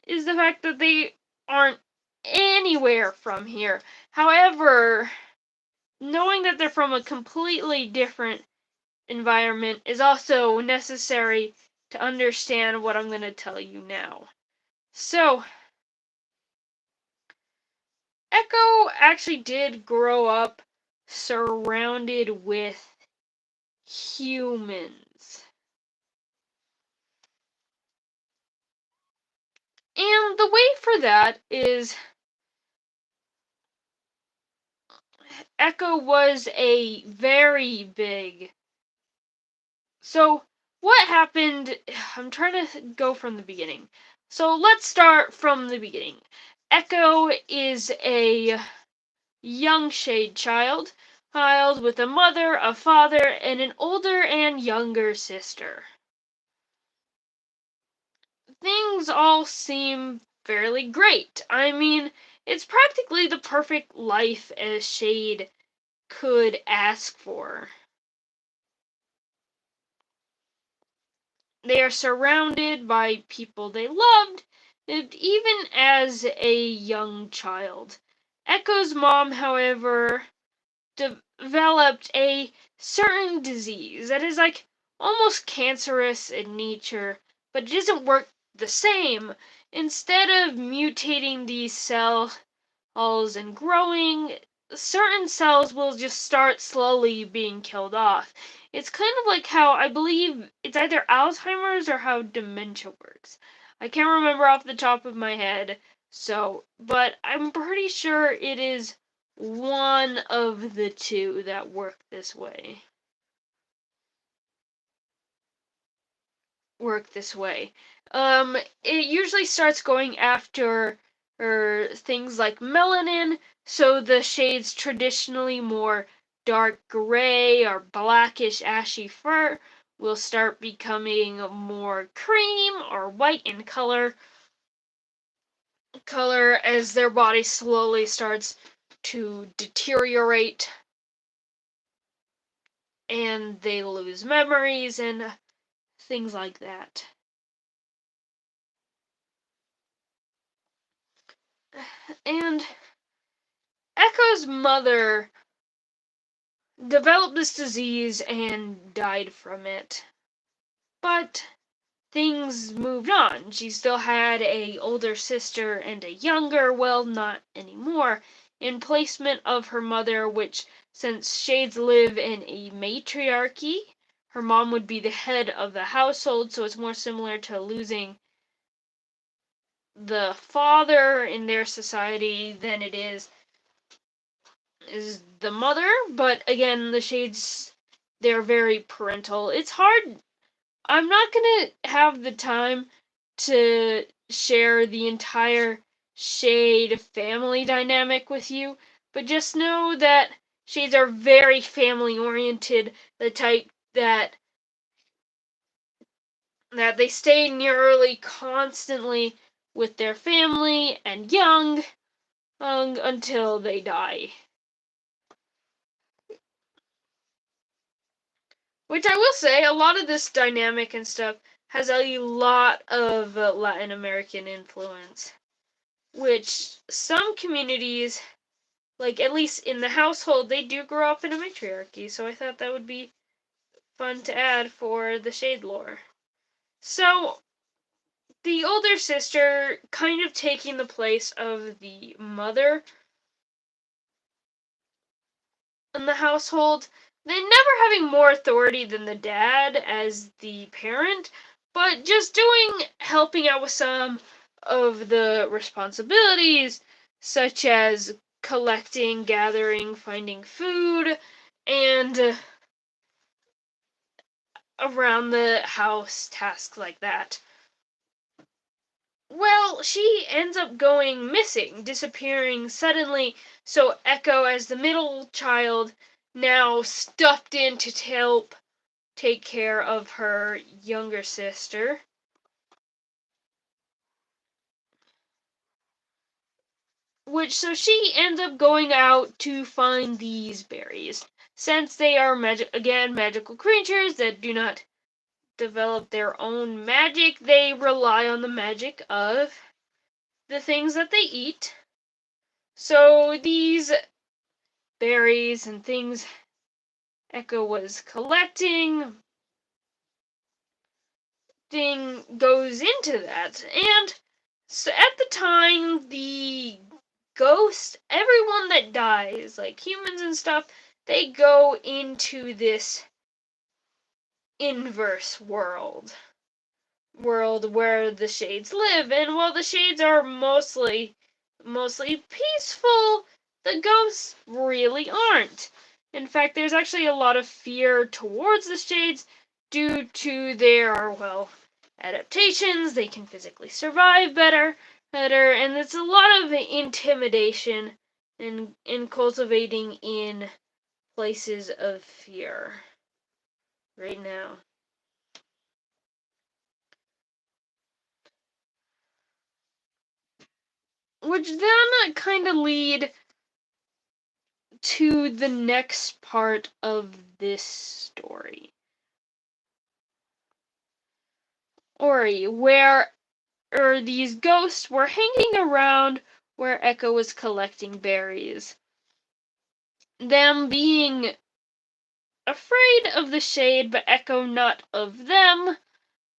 is the fact that they aren't anywhere from here. However, knowing that they're from a completely different environment is also necessary to understand what I'm going to tell you now. So, Echo actually did grow up surrounded with humans. And the way for that is Echo was a very big. So, what happened? I'm trying to go from the beginning. So, let's start from the beginning. Echo is a young shade child with a mother, a father, and an older and younger sister. Things all seem fairly great. I mean, it's practically the perfect life a shade could ask for. They are surrounded by people they loved, even as a young child. Echo's mom, however, developed a certain disease that is like almost cancerous in nature, but it doesn't work the same. Instead of mutating these cells and growing, certain cells will just start slowly being killed off. It's kind of like how I believe it's either Alzheimer's or how dementia works. I can't remember off the top of my head, So, but I'm pretty sure it is one of the two that work this way. It usually starts going after things like melanin, so the shades traditionally more dark gray or blackish ashy fur will start becoming more cream or white in color as their body slowly starts to deteriorate and they lose memories and things like that. And Echo's mother developed this disease and died from it. But things moved on. She still had a older sister and a younger, well, not anymore, in placement of her mother, which, since shades live in a matriarchy, her mom would be the head of the household, so it's more similar to losing the father in their society than it is the mother. But again, the shades, they're very parental. It's hard. I'm not gonna have the time to share the entire shade family dynamic with you, but just know that shades are very family oriented, the type that they stay nearly constantly with their family and young until they die. Which I will say, a lot of this dynamic and stuff has a lot of Latin American influence, which some communities, like at least in the household, they do grow up in a matriarchy, so I thought that would be fun to add for the shade lore. So, the older sister kind of taking the place of the mother in the household, they never having more authority than the dad as the parent, but just helping out with some of the responsibilities, such as collecting, gathering, finding food, and around the house tasks like that. Well, she ends up going missing, disappearing suddenly, so Echo, as the middle child, now stepped in to help take care of her younger sister. So she ends up going out to find these berries. Since they are magical creatures that do not develop their own magic, they rely on the magic of the things that they eat. So these berries and things Echo was collecting goes into that. And so at the time, the ghosts, everyone that dies, like humans and stuff, they go into this inverse world where the shades live. And while the shades are mostly peaceful, the ghosts really aren't. In fact, there's actually a lot of fear towards the shades due to their, well, adaptations. They can physically survive better, and it's a lot of intimidation in cultivating in places of fear right now. Which then kind of lead to the next part of this story. Ori, where these ghosts were hanging around where Echo was collecting berries. Them being afraid of the shade, but Echo not of them.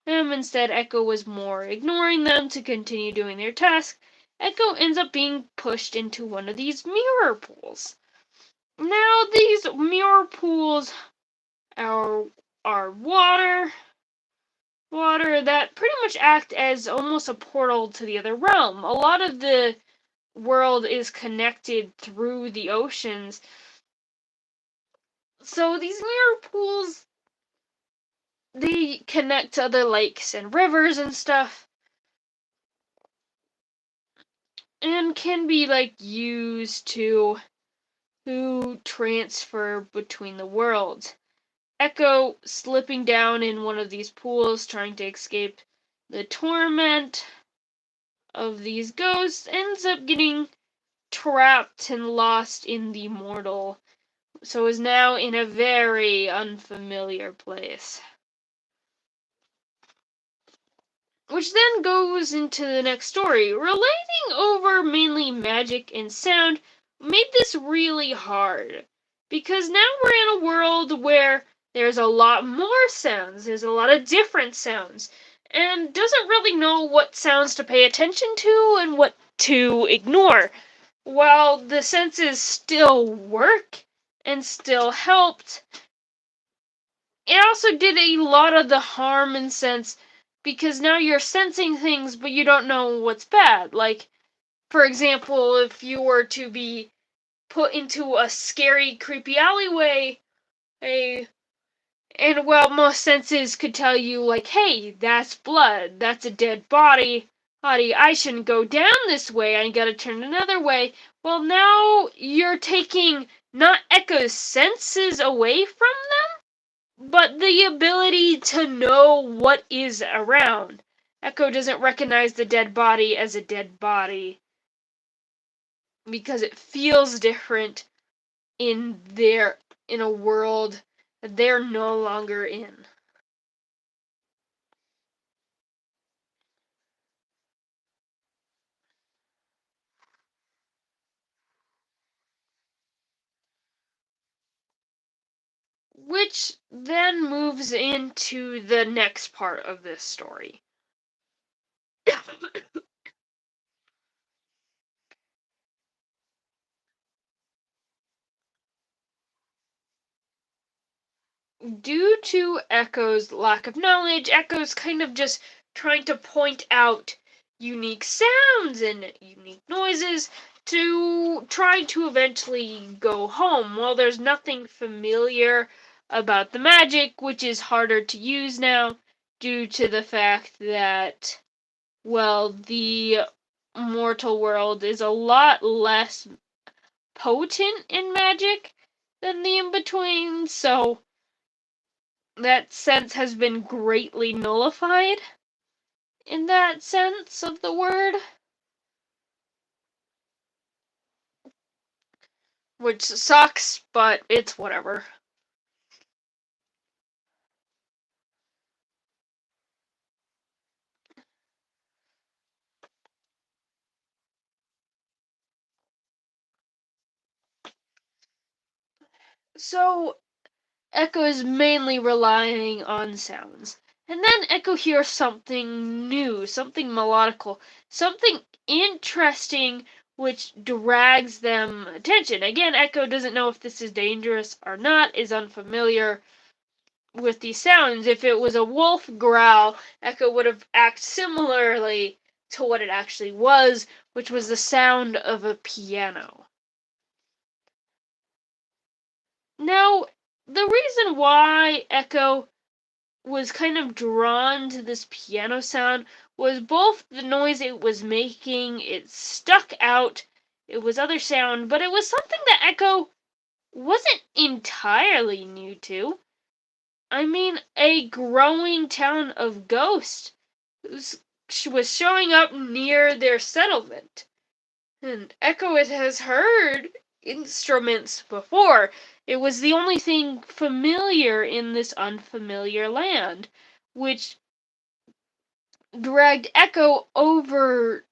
Instead, Echo was more ignoring them to continue doing their task. Echo ends up being pushed into one of these mirror pools. Now, these mirror pools are water water that pretty much act as almost a portal to the other realm. A lot of the world is connected through the oceans. So these mirror pools, they connect to other lakes and rivers and stuff, and can be used to transfer between the worlds. Echo slipping down in one of these pools, trying to escape the torment of these ghosts, ends up getting trapped and lost in the mortal, so is now in a very unfamiliar place. Which then goes into the next story. Relating over mainly magic and sound made this really hard, because now we're in a world where there's a lot more sounds, there's a lot of different sounds, and doesn't really know what sounds to pay attention to and what to ignore. While the senses still work and still helped, it also did a lot of the harm in sense, because now you're sensing things but you don't know what's bad. Like, for example, if you were to be put into a scary, creepy alleyway, and well, most senses could tell you, like, hey, that's blood, that's a dead body, I shouldn't go down this way, I gotta turn another way. Well, now you're taking not Echo's senses away from them, but the ability to know what is around. Echo doesn't recognize the dead body as a dead body because it feels different in a world that they're no longer in. Which then moves into the next part of this story. Due to Echo's lack of knowledge, Echo's kind of just trying to point out unique sounds and unique noises to try to eventually go home. While there's nothing familiar about the magic, which is harder to use now due to the fact that, well, the mortal world is a lot less potent in magic than the in-between, so that sense has been greatly nullified in that sense of the word, which sucks, but it's whatever. So Echo is mainly relying on sounds. And then Echo hears something new, something melodical, something interesting which drags them attention. Again, Echo doesn't know if this is dangerous or not, is unfamiliar with these sounds. If it was a wolf growl, Echo would have acted similarly to what it actually was, which was the sound of a piano. Now, the reason why Echo was kind of drawn to this piano sound was both the noise it was making, it stuck out, it was other sound, but it was something that Echo wasn't entirely new to. I mean, a growing town of ghosts was showing up near their settlement. And Echo has heard instruments before. It was the only thing familiar in this unfamiliar land, which dragged Echo over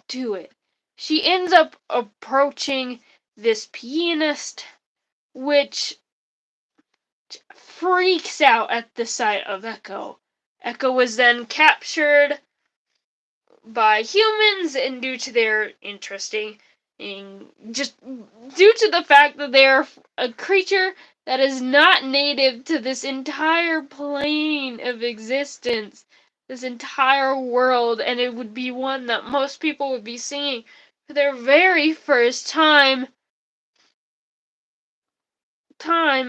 to it. She ends up approaching this pianist, which freaks out at the sight of Echo. Echo was then captured by humans, and due to their interesting, just due to the fact that they're a creature that is not native to this entire plane of existence, this entire world, and it would be one that most people would be singing for their very first time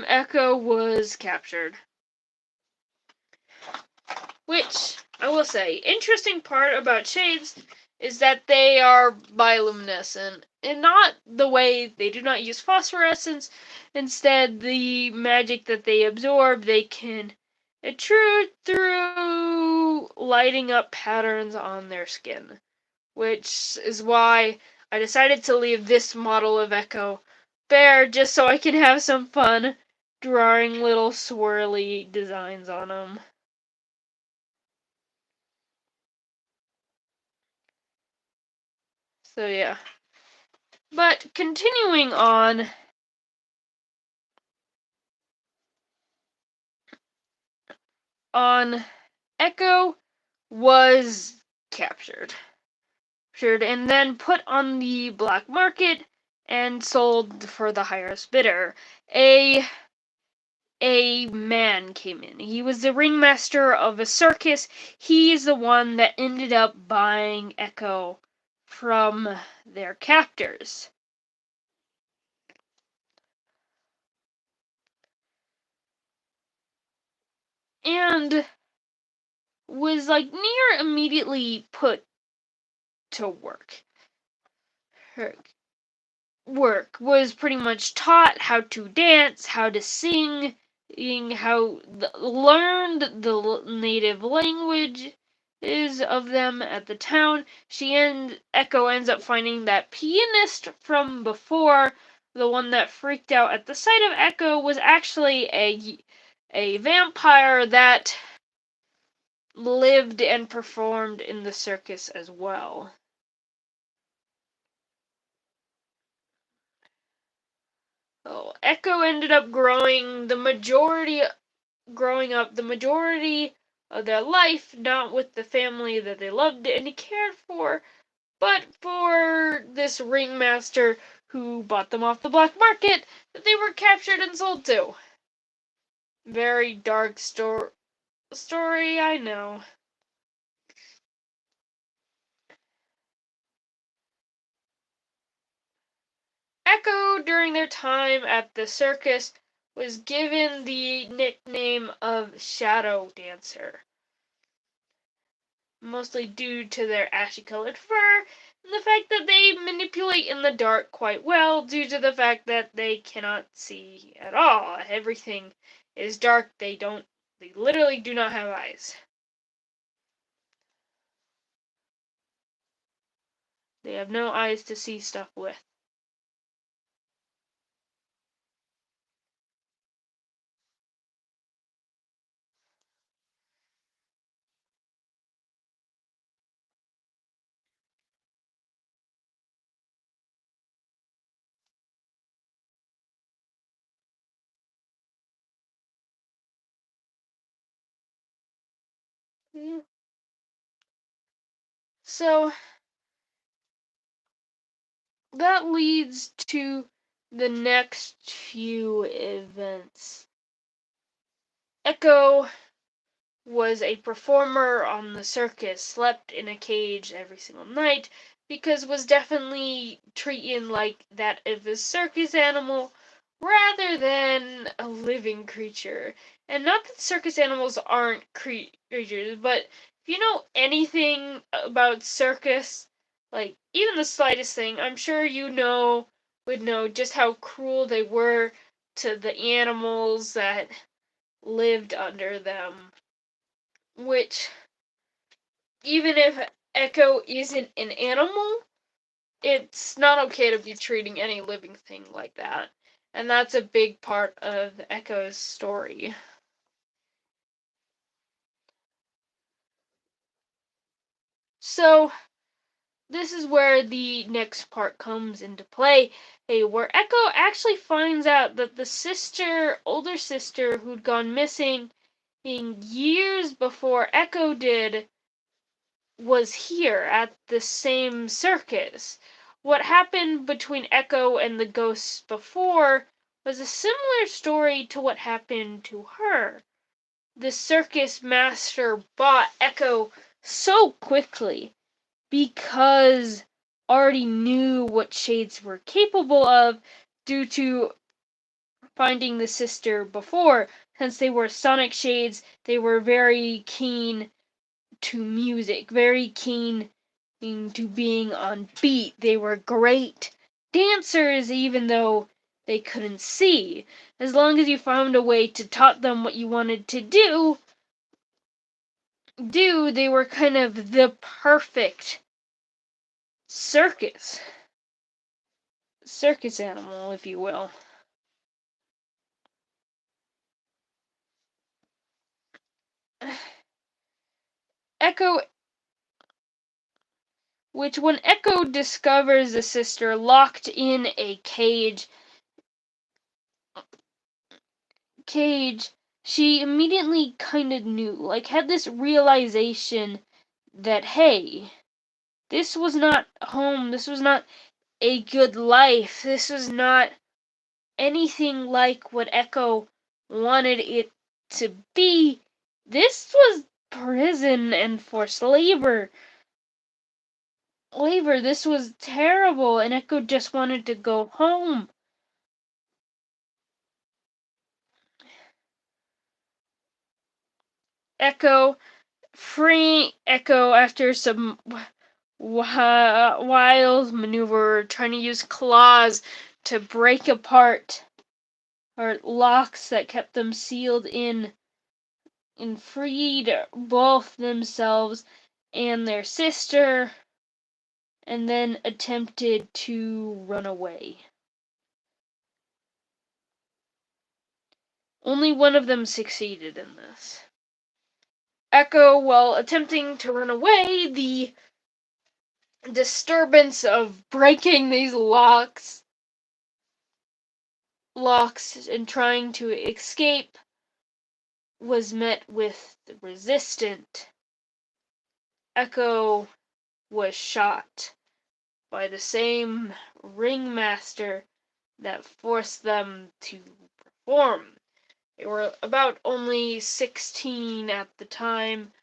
Echo was captured. Which, I will say, interesting part about shades is that they are bioluminescent. And not the way they do not use phosphorescence. Instead, the magic that they absorb, they can intrude through lighting up patterns on their skin. Which is why I decided to leave this model of Echo bare just so I can have some fun drawing little swirly designs on them. So yeah. But continuing on Echo was captured. And then put on the black market and sold for the highest bidder. A man came in. He was the ringmaster of a circus. He's the one that ended up buying Echo from their captors. And was like near immediately put to work. Her work was pretty much taught how to dance, how to sing, learned the native language is of them at the town. Echo ends up finding that pianist from before, the one that freaked out at the sight of Echo, was actually a vampire that lived and performed in the circus as well. So Echo ended up growing up the majority of their life, not with the family that they loved and cared for, but for this ringmaster who bought them off the black market that they were captured and sold to. Very dark story, I know. Echo, during their time at the circus, was given the nickname of Shadow Dancer, mostly due to their ashy-colored fur and the fact that they manipulate in the dark quite well due to the fact that they cannot see at all. Everything is dark. They literally do not have eyes. They have no eyes to see stuff with. So that leads to the next few events. Echo was a performer on the circus, slept in a cage every single night, because was definitely treating like that of a circus animal rather than a living creature. And not that circus animals aren't creatures, but if you know anything about circus, like even the slightest thing, I'm sure would know just how cruel they were to the animals that lived under them. Which, even if Echo isn't an animal, it's not okay to be treating any living thing like that. And that's a big part of Echo's story. So, this is where the next part comes into play, where Echo actually finds out that the older sister who'd gone missing years before Echo did, was here at the same circus. What happened between Echo and the ghosts before was a similar story to what happened to her. The circus master bought Echo so quickly because already knew what shades were capable of due to finding the sister before. Since they were sonic shades, they were very keen to music, very keen to being on beat. They were great dancers even though they couldn't see. As long as you found a way to taught them what you wanted to do, they were kind of the perfect circus animal, if you will. Echo, which when Echo discovers the sister locked in a cage, she immediately kind of knew, like had this realization that, hey, this was not home, this was not a good life, this was not anything like what Echo wanted it to be. This was prison and forced labor. This was terrible, and Echo just wanted to go home. Freeing Echo after some wild maneuver, trying to use claws to break apart or locks that kept them sealed in, and freed both themselves and their sister, and then attempted to run away. Only one of them succeeded in this. Echo, while attempting to run away, the disturbance of breaking these locks and trying to escape was met with the resistance. Echo was shot by the same ringmaster that forced them to perform. They were about only 16 at the time,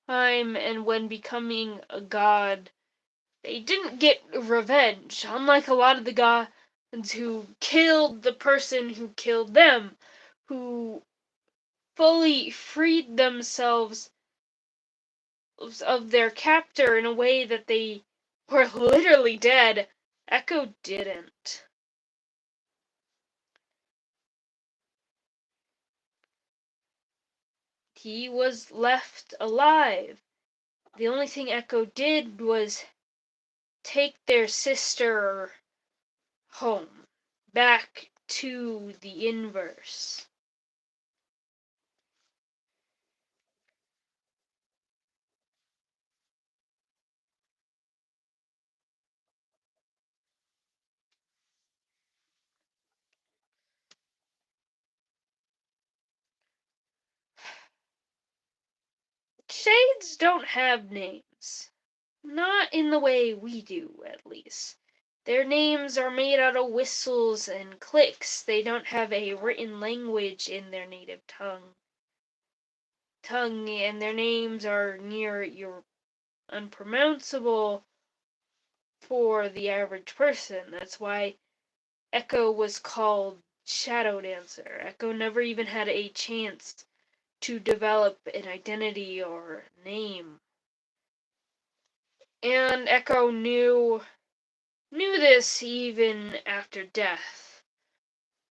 and when becoming a god, they didn't get revenge, unlike a lot of the gods who killed the person who killed them, who fully freed themselves of their captor in a way that they were literally dead. Echo didn't. He was left alive. The only thing Echo did was take their sister home, back to the inverse. Shades don't have names. Not in the way we do, at least. Their names are made out of whistles and clicks. They don't have a written language in their native tongue, and their names are near unpronounceable for the average person. That's why Echo was called Shadow Dancer. Echo never even had a chance to develop an identity or name. And Echo knew this even after death.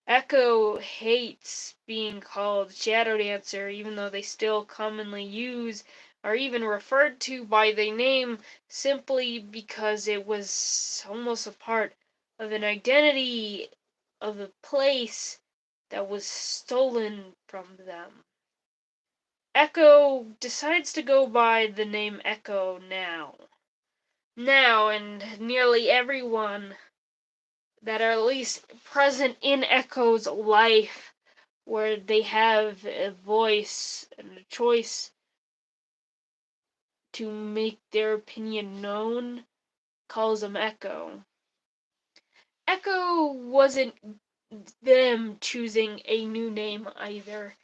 Echo hates being called Shadow Dancer, even though they still commonly use or even referred to by the name, simply because it was almost a part of an identity of a place that was stolen from them. Echo decides to go by the name Echo now. And nearly everyone that are at least present in Echo's life, where they have a voice and a choice to make their opinion known, calls him Echo. Echo wasn't them choosing a new name either.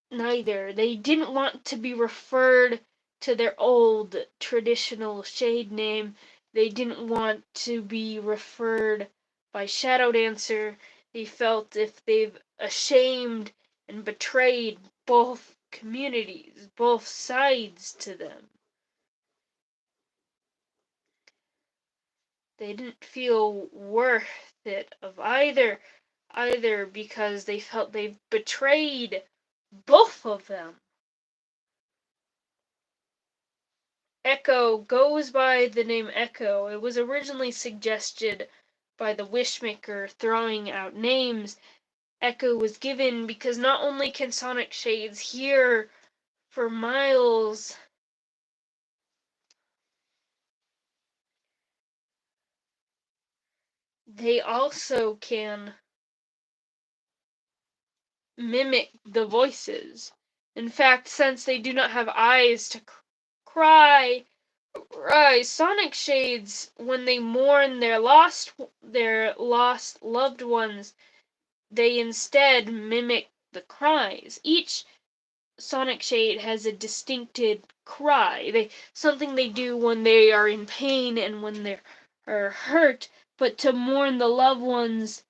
Neither. They didn't want to be referred to their old traditional shade name. They didn't want to be referred by Shadow Dancer. They felt if they've ashamed and betrayed both communities, both sides to them. They didn't feel worth it of either because they felt they've betrayed both of them. Echo goes by the name Echo. It was originally suggested by the Wishmaker throwing out names. Echo was given because not only can Sonic Shades hear for miles, they also can mimic the voices. In fact, since they do not have eyes to cry, Sonic Shades, when they mourn their lost loved ones, they instead mimic the cries. Each Sonic Shade has a distinctive cry. Something they do when they are in pain and when they are hurt, but to mourn the loved ones,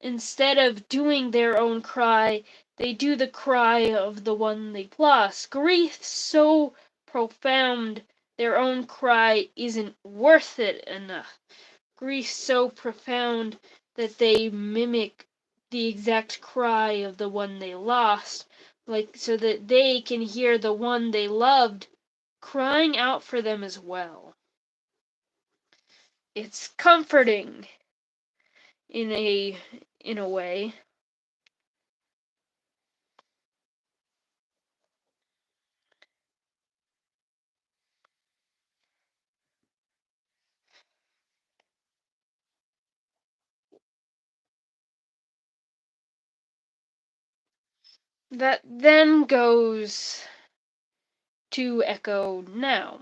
instead of doing their own cry, they do the cry of the one they lost. Grief so profound, their own cry isn't worth it enough. Grief so profound that they mimic the exact cry of the one they lost, like so that they can hear the one they loved crying out for them as well. It's comforting in a way. That then goes to Echo now.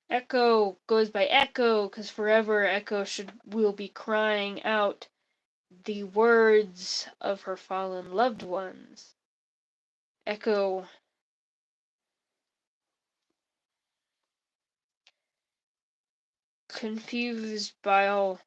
Echo goes by Echo because forever Echo will be crying out the words of her fallen loved ones. Echo confused by all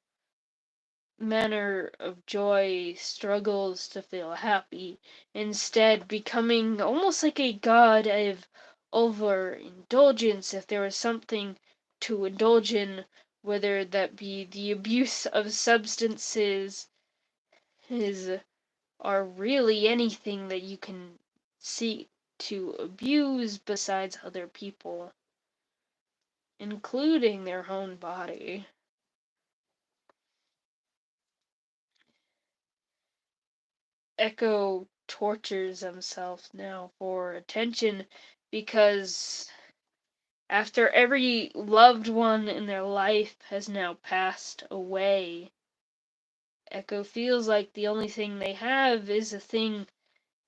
manner of joy, struggles to feel happy, instead becoming almost like a god of overindulgence if there was something to indulge in, whether that be the abuse of substances, or really anything that you can seek to abuse besides other people, including their own body. Echo tortures himself now for attention because after every loved one in their life has now passed away, Echo feels like the only thing they have is a thing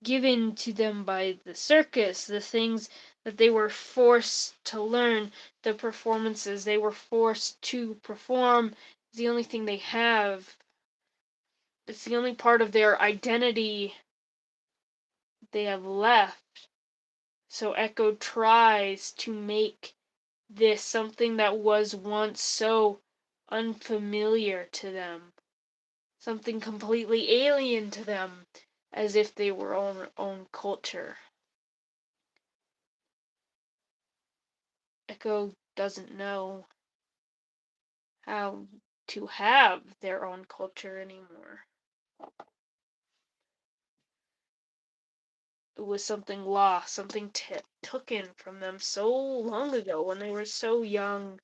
given to them by the circus, the things that they were forced to learn, the performances they were forced to perform, is the only thing they have. It's the only part of their identity they have left. So Echo tries to make this something that was once so unfamiliar to them, something completely alien to them, as if they were own culture. Echo doesn't know how to have their own culture anymore. It was something lost, something taken from them so long ago when they were so young.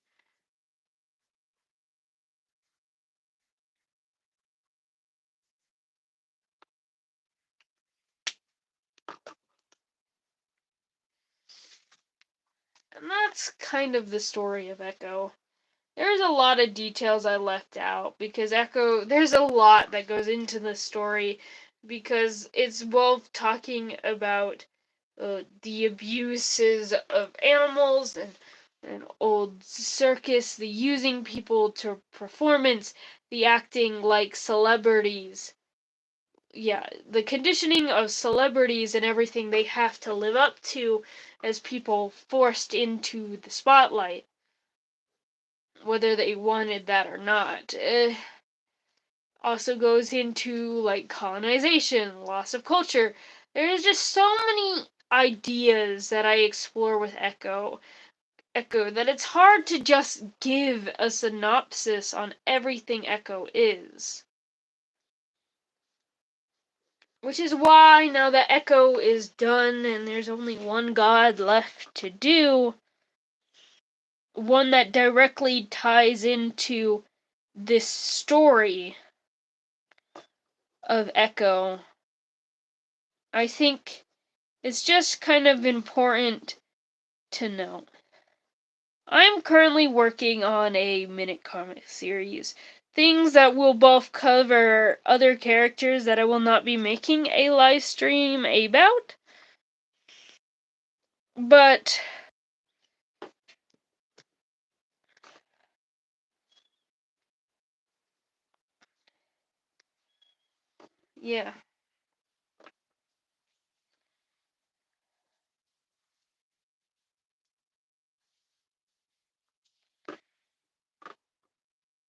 And that's kind of the story of Echo. There's a lot of details I left out because there's a lot that goes into the story because it's both talking about the abuses of animals and an old circus, the using people to performance, the acting like celebrities. Yeah, the conditioning of celebrities and everything they have to live up to as people forced into the spotlight, whether they wanted that or not. Also goes into like colonization, loss of culture. There's just so many ideas that I explore with Echo that it's hard to just give a synopsis on everything Echo is. Which is why, now that Echo is done and there's only one god left to do, one that directly ties into this story of Echo, I think it's just kind of important to know. I'm currently working on a minute comic series. Things that will both cover other characters that I will not be making a live stream about. But yeah.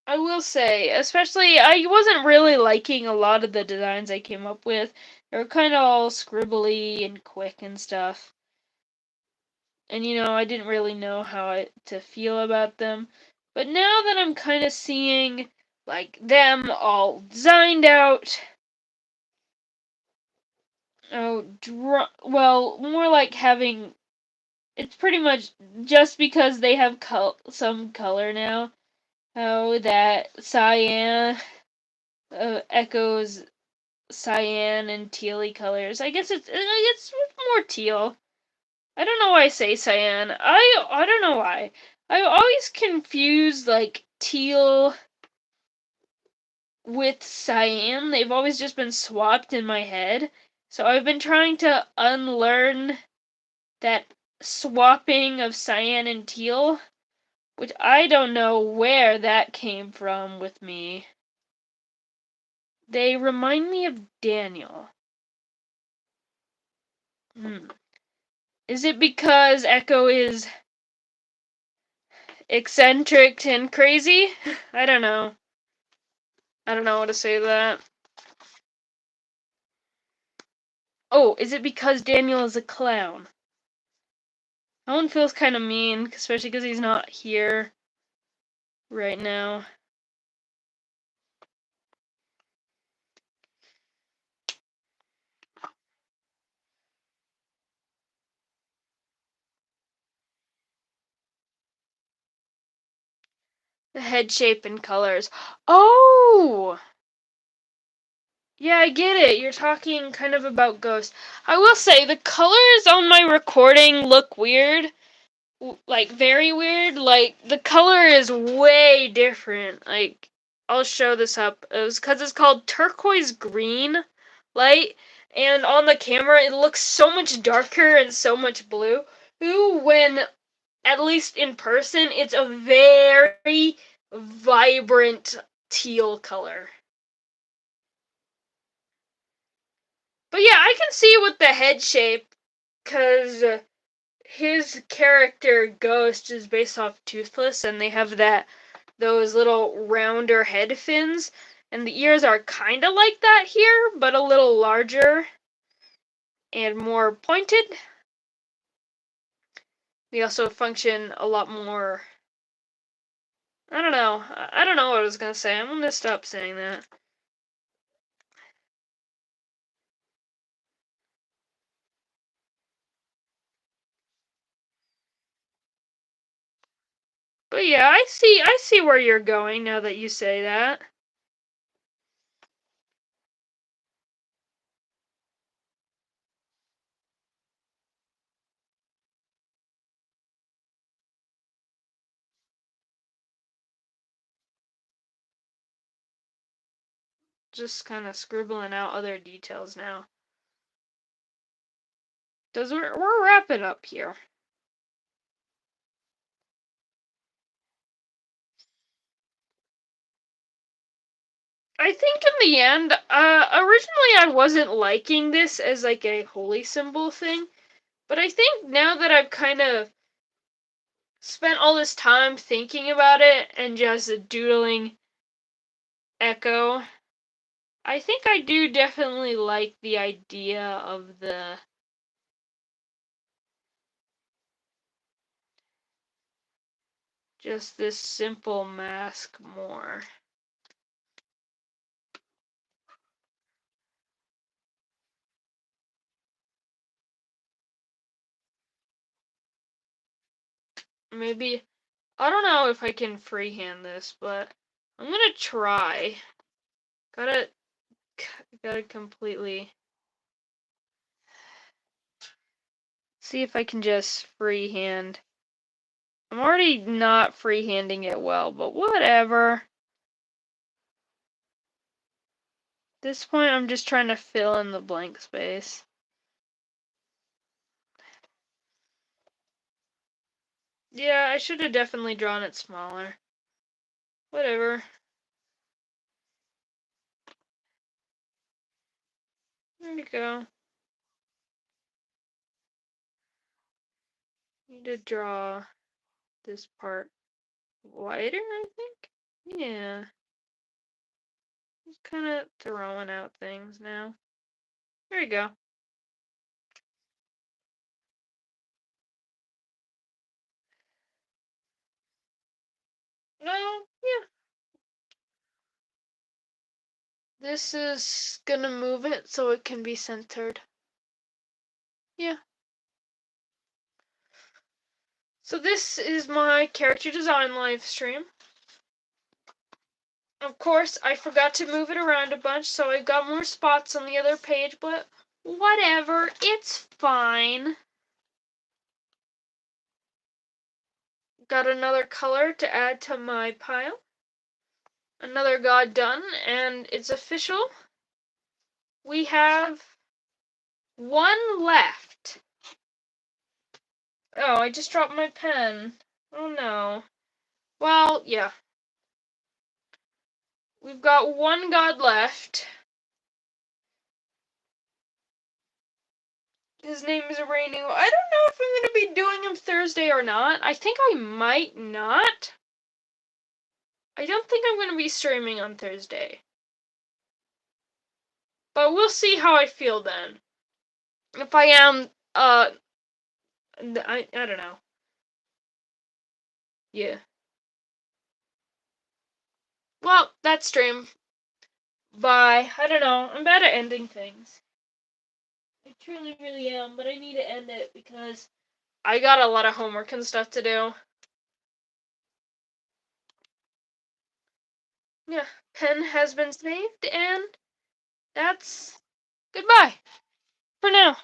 I will say, especially, I wasn't really liking a lot of the designs I came up with. They were kind of all scribbly and quick and stuff. And I didn't really know to feel about them. But now that I'm kind of seeing like them all designed out, well, more like having, it's pretty much just because they have some color now. Oh, that cyan echoes cyan and tealy colors. I guess it's more teal. I don't know why I say cyan. I don't know why. I always confuse like teal with cyan. They've always just been swapped in my head. So I've been trying to unlearn that swapping of cyan and teal, which I don't know where that came from with me. They remind me of Daniel. Is it because Echo is eccentric and crazy? I don't know. I don't know how to say that. Oh, is it because Daniel is a clown? That one feels kind of mean, especially because he's not here right now. The head shape and colors. Oh! Yeah, I get it. You're talking kind of about Ghost. I will say, the colors on my recording look weird. Like, very weird. Like, the color is way different. Like, I'll show this up. It was because it's called turquoise green light. And on the camera, it looks so much darker and so much blue. When, at least in person, it's a very vibrant teal color. But yeah, I can see with the head shape, because his character Ghost is based off Toothless, and they have those little rounder head fins, and the ears are kind of like that here, but a little larger and more pointed. They also function a lot more. I don't know. I don't know what I was gonna say. I'm gonna stop saying that. But yeah, I see where you're going now that you say that. Just kind of scribbling out other details now. We're wrapping up here. I think in the end, originally I wasn't liking this as like a holy symbol thing, but I think now that I've kind of spent all this time thinking about it and just doodling Echo, I think I do definitely like the idea of just this simple mask more. Maybe, I don't know if I can freehand this, but I'm gonna try. Gotta completely see if I can just freehand. I'm already not freehanding it well, but whatever. At this point, I'm just trying to fill in the blank space. Yeah, I should have definitely drawn it smaller. Whatever. There you go. Need to draw this part wider, I think? Yeah. Just kind of throwing out things now. There you go. No, yeah. This is gonna move it so it can be centered. Yeah. So this is my character design live stream. Of course, I forgot to move it around a bunch, so I've got more spots on the other page, but whatever, it's fine. Got another color to add to my pile. Another god done, and it's official. We have one left. Oh, I just dropped my pen. Oh no. Well, yeah. We've got one god left. His name is Rainu. I don't know if I'm going to be doing him Thursday or not. I think I might not. I don't think I'm going to be streaming on Thursday. But we'll see how I feel then. If I am, I don't know. Yeah. Well, that's stream. Bye. I don't know. I'm bad at ending things. I truly, really am, but I need to end it because I got a lot of homework and stuff to do. Yeah, pen has been saved, and that's goodbye for now.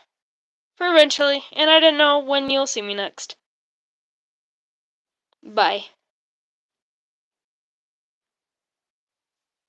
For eventually, and I don't know when you'll see me next. Bye.